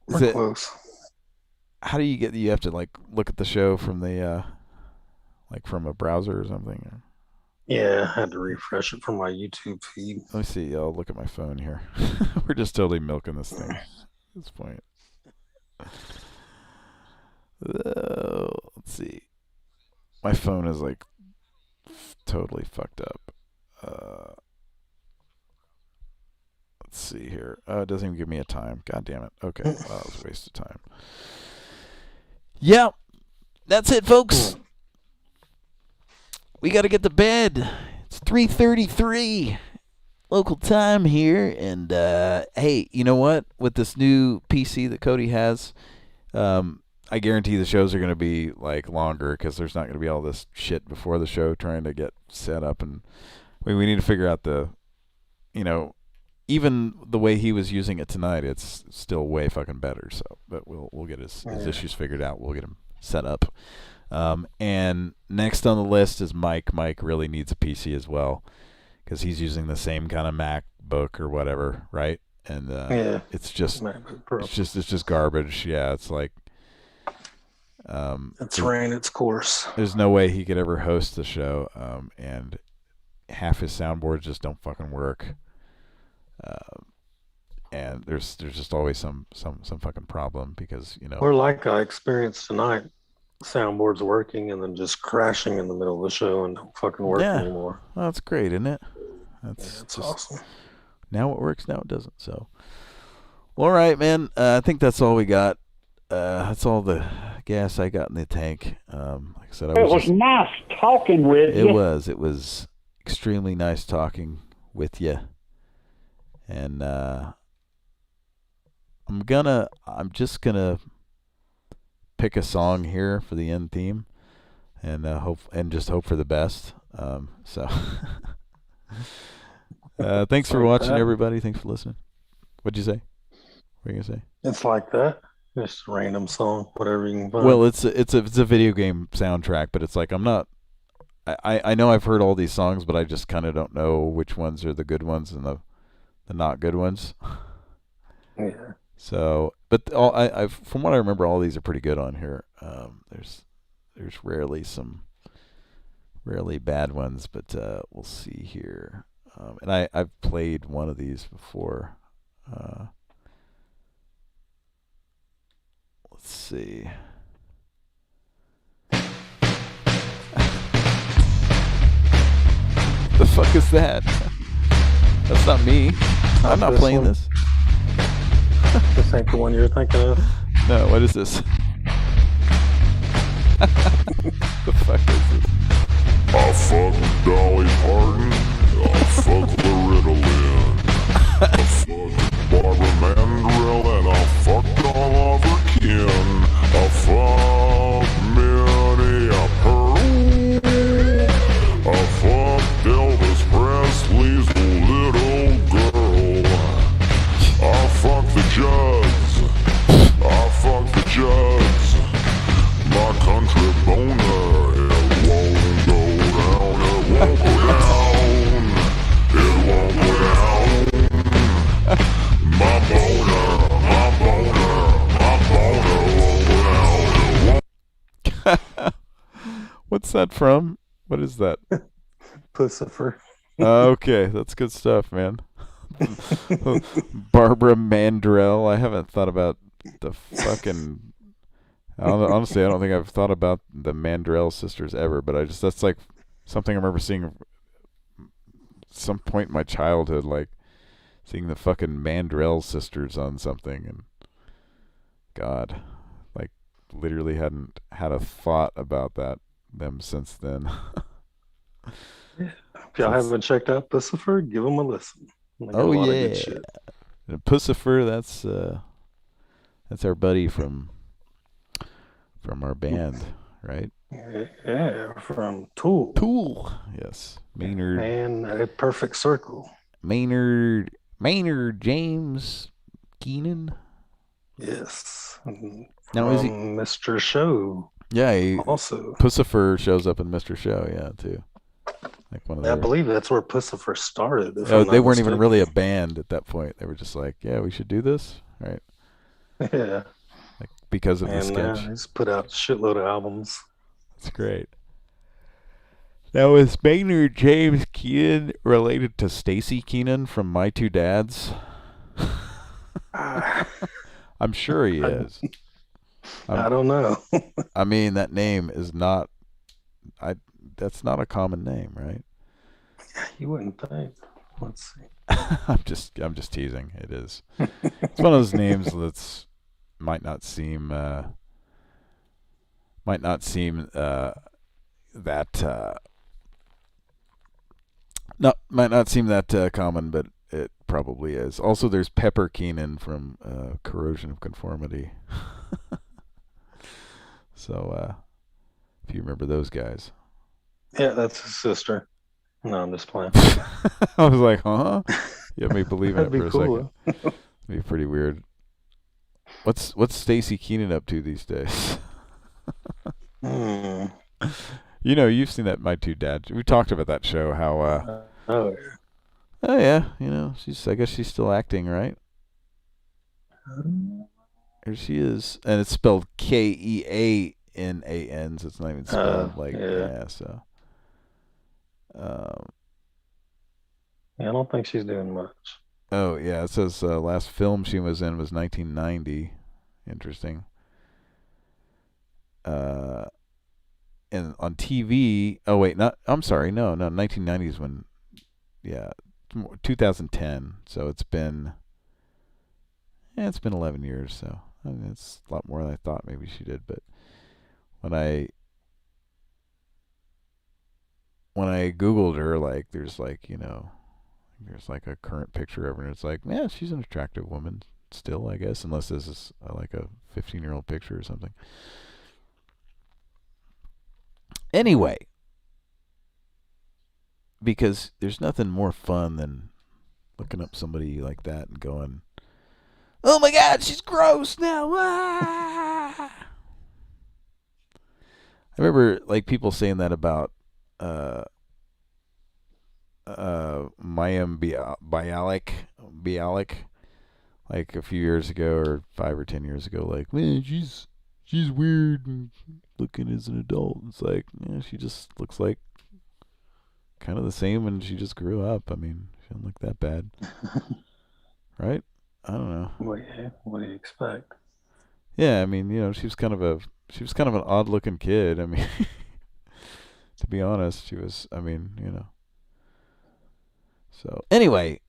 We're close. How do you get? You have to like look at the show from the like from a browser or something. Or? Yeah, I had to refresh it from my YouTube feed. Let me see. I'll look at my phone here. We're just totally milking this thing at this point. Let's see. My phone is like totally fucked up. Let's see here. It doesn't even give me a time. God damn it. Okay. That was a waste of time. Yeah. That's it, folks. We got to get to bed. It's 3:33 local time here. And, hey, you know what? With this new PC that Cody has, I guarantee the shows are going to be, like, longer because there's not going to be all this shit before the show trying to get set up. And we need to figure out even the way he was using it tonight, it's still way fucking better. So, but we'll get his issues figured out. We'll get him set up. And next on the list is Mike. Mike really needs a PC as well because he's using the same kind of MacBook or whatever, right? And it's just garbage. Yeah, it's like it's ran its course. There's no way he could ever host the show, and half his soundboards just don't fucking work. And there's just always some fucking problem because or like I experienced tonight, soundboard's working and then just crashing in the middle of the show and don't fucking work anymore. Well, that's great, isn't it? That's awesome. Now it works, now it doesn't. So, all right, man. I think that's all we got. that's all the gas I got in the tank. Like I said, It was nice talking with you. It was extremely nice talking with you. And I'm just gonna pick a song here for the end theme, and just hope for the best. Thanks for watching, everybody. Thanks for listening. What'd you say? What are you gonna say? It's like that. Just a random song, whatever you can find. Well, it's a video game soundtrack, but it's like I know I've heard all these songs, but I just kind of don't know which ones are the good ones and the not good ones. Yeah. So, but from what I remember, all these are pretty good on here. There's rarely bad ones, but we'll see here. And I've played one of these before. Let's see. The fuck is that? That's not me. I'm not playing this. This ain't the one you're thinking of. No, what is this? The fuck is this? I fucked Dolly Parton. I fucked Loretta Lynn. I fucked Barbara Mandrell, and I fucked all of her kin. I fucked Minnie Pearl. I fucked Elvis Presley's little girl. I fucked the Judds. I fucked the Judds. My country boner, it won't go down. It won't go down. It won't go down. My boner won't go down. What's that from? What is that? Pussifer. Okay, that's good stuff, man. Barbara Mandrell. I haven't thought about the fucking. Honestly, I don't think I've thought about the Mandrell sisters ever, but that's like something I remember seeing at some point in my childhood, like seeing the fucking Mandrell sisters on something, and God, like literally hadn't had a thought about them since then. If y'all haven't checked out Pussifer, give them a listen. They got a Oh lot of yeah, good shit. And Pussifer. That's our buddy from our band, right? Yeah, from Tool. Tool, yes. Maynard. And a Perfect Circle. Maynard James Keenan. Yes. Now is he Mr. Show? Yeah, he also. Pussifer shows up in Mr. Show, yeah, too. Like one of I believe that's where Pussifer started. They weren't even really a band at that point. They were just like, yeah, we should do this, right? Yeah. Like because of the sketch. He's put out a shitload of albums. That's great. Now, is Maynard James Keenan related to Stacy Keenan from My Two Dads? I'm sure he is. I don't know. I mean, that name is not. That's not a common name, right? You wouldn't think. Let's see. I'm just teasing. It is. It's one of those names that's might not seem that might not seem that common, but it probably is. Also, there's Pepper Keenan from Corrosion of Conformity. So, if you remember those guys. Yeah, that's his sister. No, I'm just playing. I was like, huh? You had me believe in it for a cool. second. It'd be pretty weird. What's Stacy Keenan up to these days? You know, you've seen that My Two Dads. We talked about that show. How? Oh yeah. You know, I guess she's still acting, right? Here she is, and it's spelled Keanan. So it's not even spelled so. Yeah, I don't think she's doing much. Oh yeah, it says last film she was in was 1990. Interesting. And on TV. Oh wait, I'm sorry. No. 1990s when. Yeah, 2010. So it's been 11 years. So I mean, it's a lot more than I thought maybe she did. But when I Googled her, like, there's like, there's like a current picture of her, and it's like, yeah, she's an attractive woman still, I guess, unless this is like a 15-year-old picture or something. Anyway, because there's nothing more fun than looking up somebody like that and going, oh my God, she's gross now. Ah! I remember like people saying that about Mayim Bialik, like a few years ago or 5 or 10 years ago, like, man, she's weird and looking as an adult. It's like, yeah, she just looks like kind of the same when she just grew up. I mean, she didn't look that bad. Right? I don't know. What do you expect? Yeah, I mean, she was kind of an odd looking kid. I mean, to be honest, she was, I mean. So, anyway,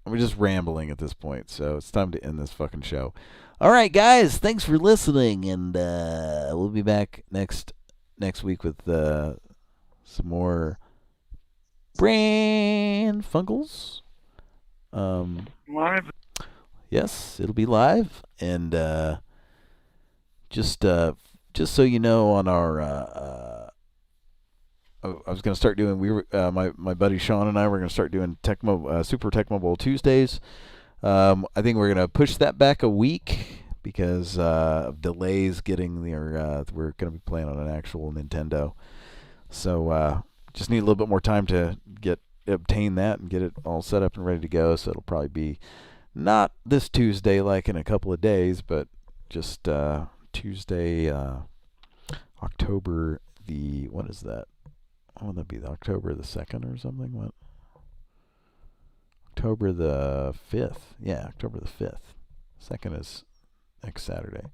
we're just rambling at this point, so it's time to end this fucking show. All right, guys, thanks for listening, and we'll be back next week with some more Pran Funkels. Live. Yes, it'll be live, and just so you know, on our I was going to start doing. My buddy Sean and I were going to start doing Super Tecmo Bowl Tuesdays. I think we're going to push that back a week because of delays getting there. We're going to be playing on an actual Nintendo, so just need a little bit more time to obtain that and get it all set up and ready to go. So it'll probably be not this Tuesday, like in a couple of days, but just Tuesday, October the, what is that? Would that be October the 2nd or something? What? October the 5th. Yeah, October the 5th. 2nd is next Saturday.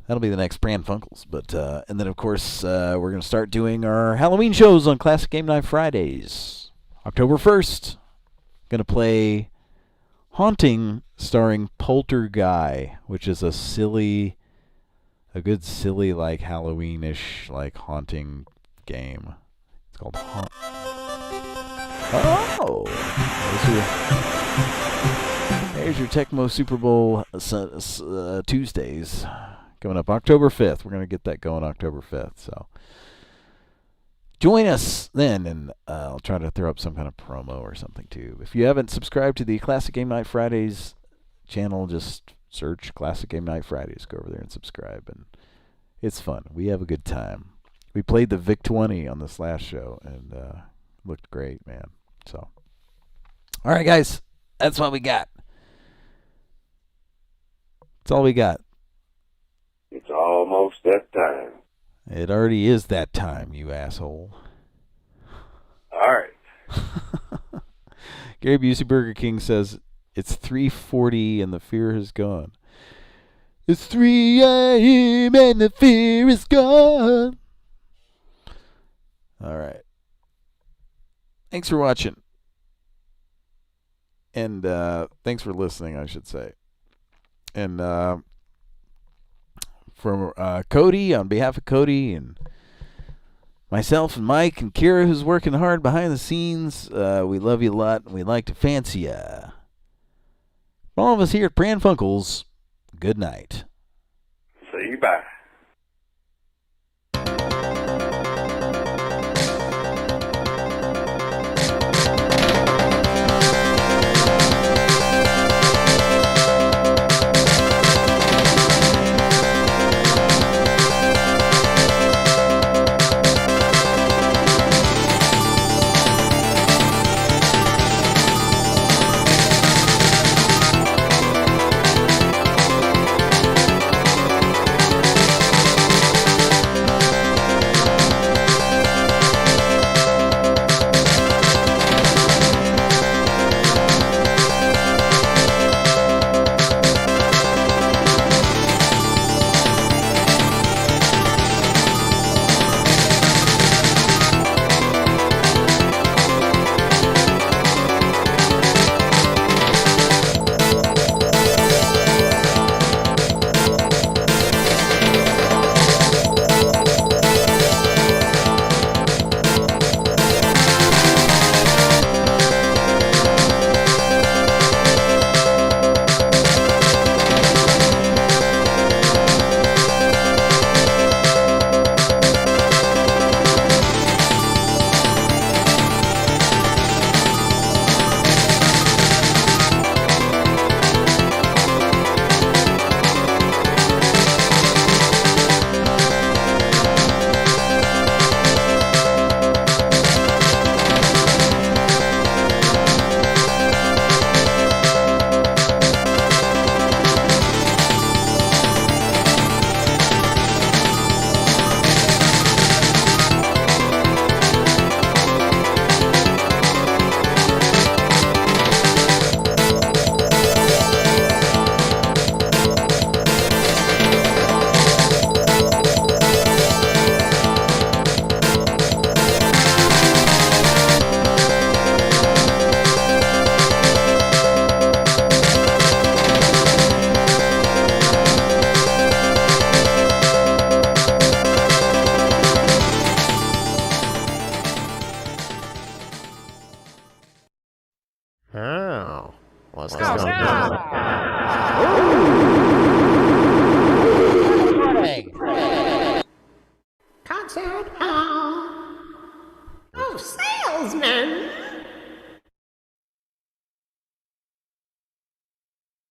That'll be the next Pran Funkels. But and then of course we're gonna start doing our Halloween shows on Classic Game Night Fridays. October 1st, gonna play Haunting, starring Polterguy, which is a good silly like Halloween-ish like haunting game. It's called Oh! There's your Tecmo Super Bowl Tuesdays coming up October 5th. We're going to get that going October 5th. So join us then, and I'll try to throw up some kind of promo or something too. If you haven't subscribed to the Classic Game Night Fridays channel, just search Classic Game Night Fridays. Go over there and subscribe, and it's fun. We have a good time. We played the VIC-20 on this last show, and looked great, man. So, all right, guys, that's what we got. That's all we got. It's almost that time. It already is that time, you asshole. All right. Gary Busey Burger King says, it's 3:40 and the fear has gone. It's 3 a.m. and the fear is gone. All right. Thanks for watching. And thanks for listening, I should say. And from Cody, on behalf of Cody and myself and Mike and Kira, who's working hard behind the scenes, we love you a lot and we'd like to fancy ya. All of us here at Pran Funkels, good night. See you bye. Oh. What's going going on? Concert hall. Oh, salesman.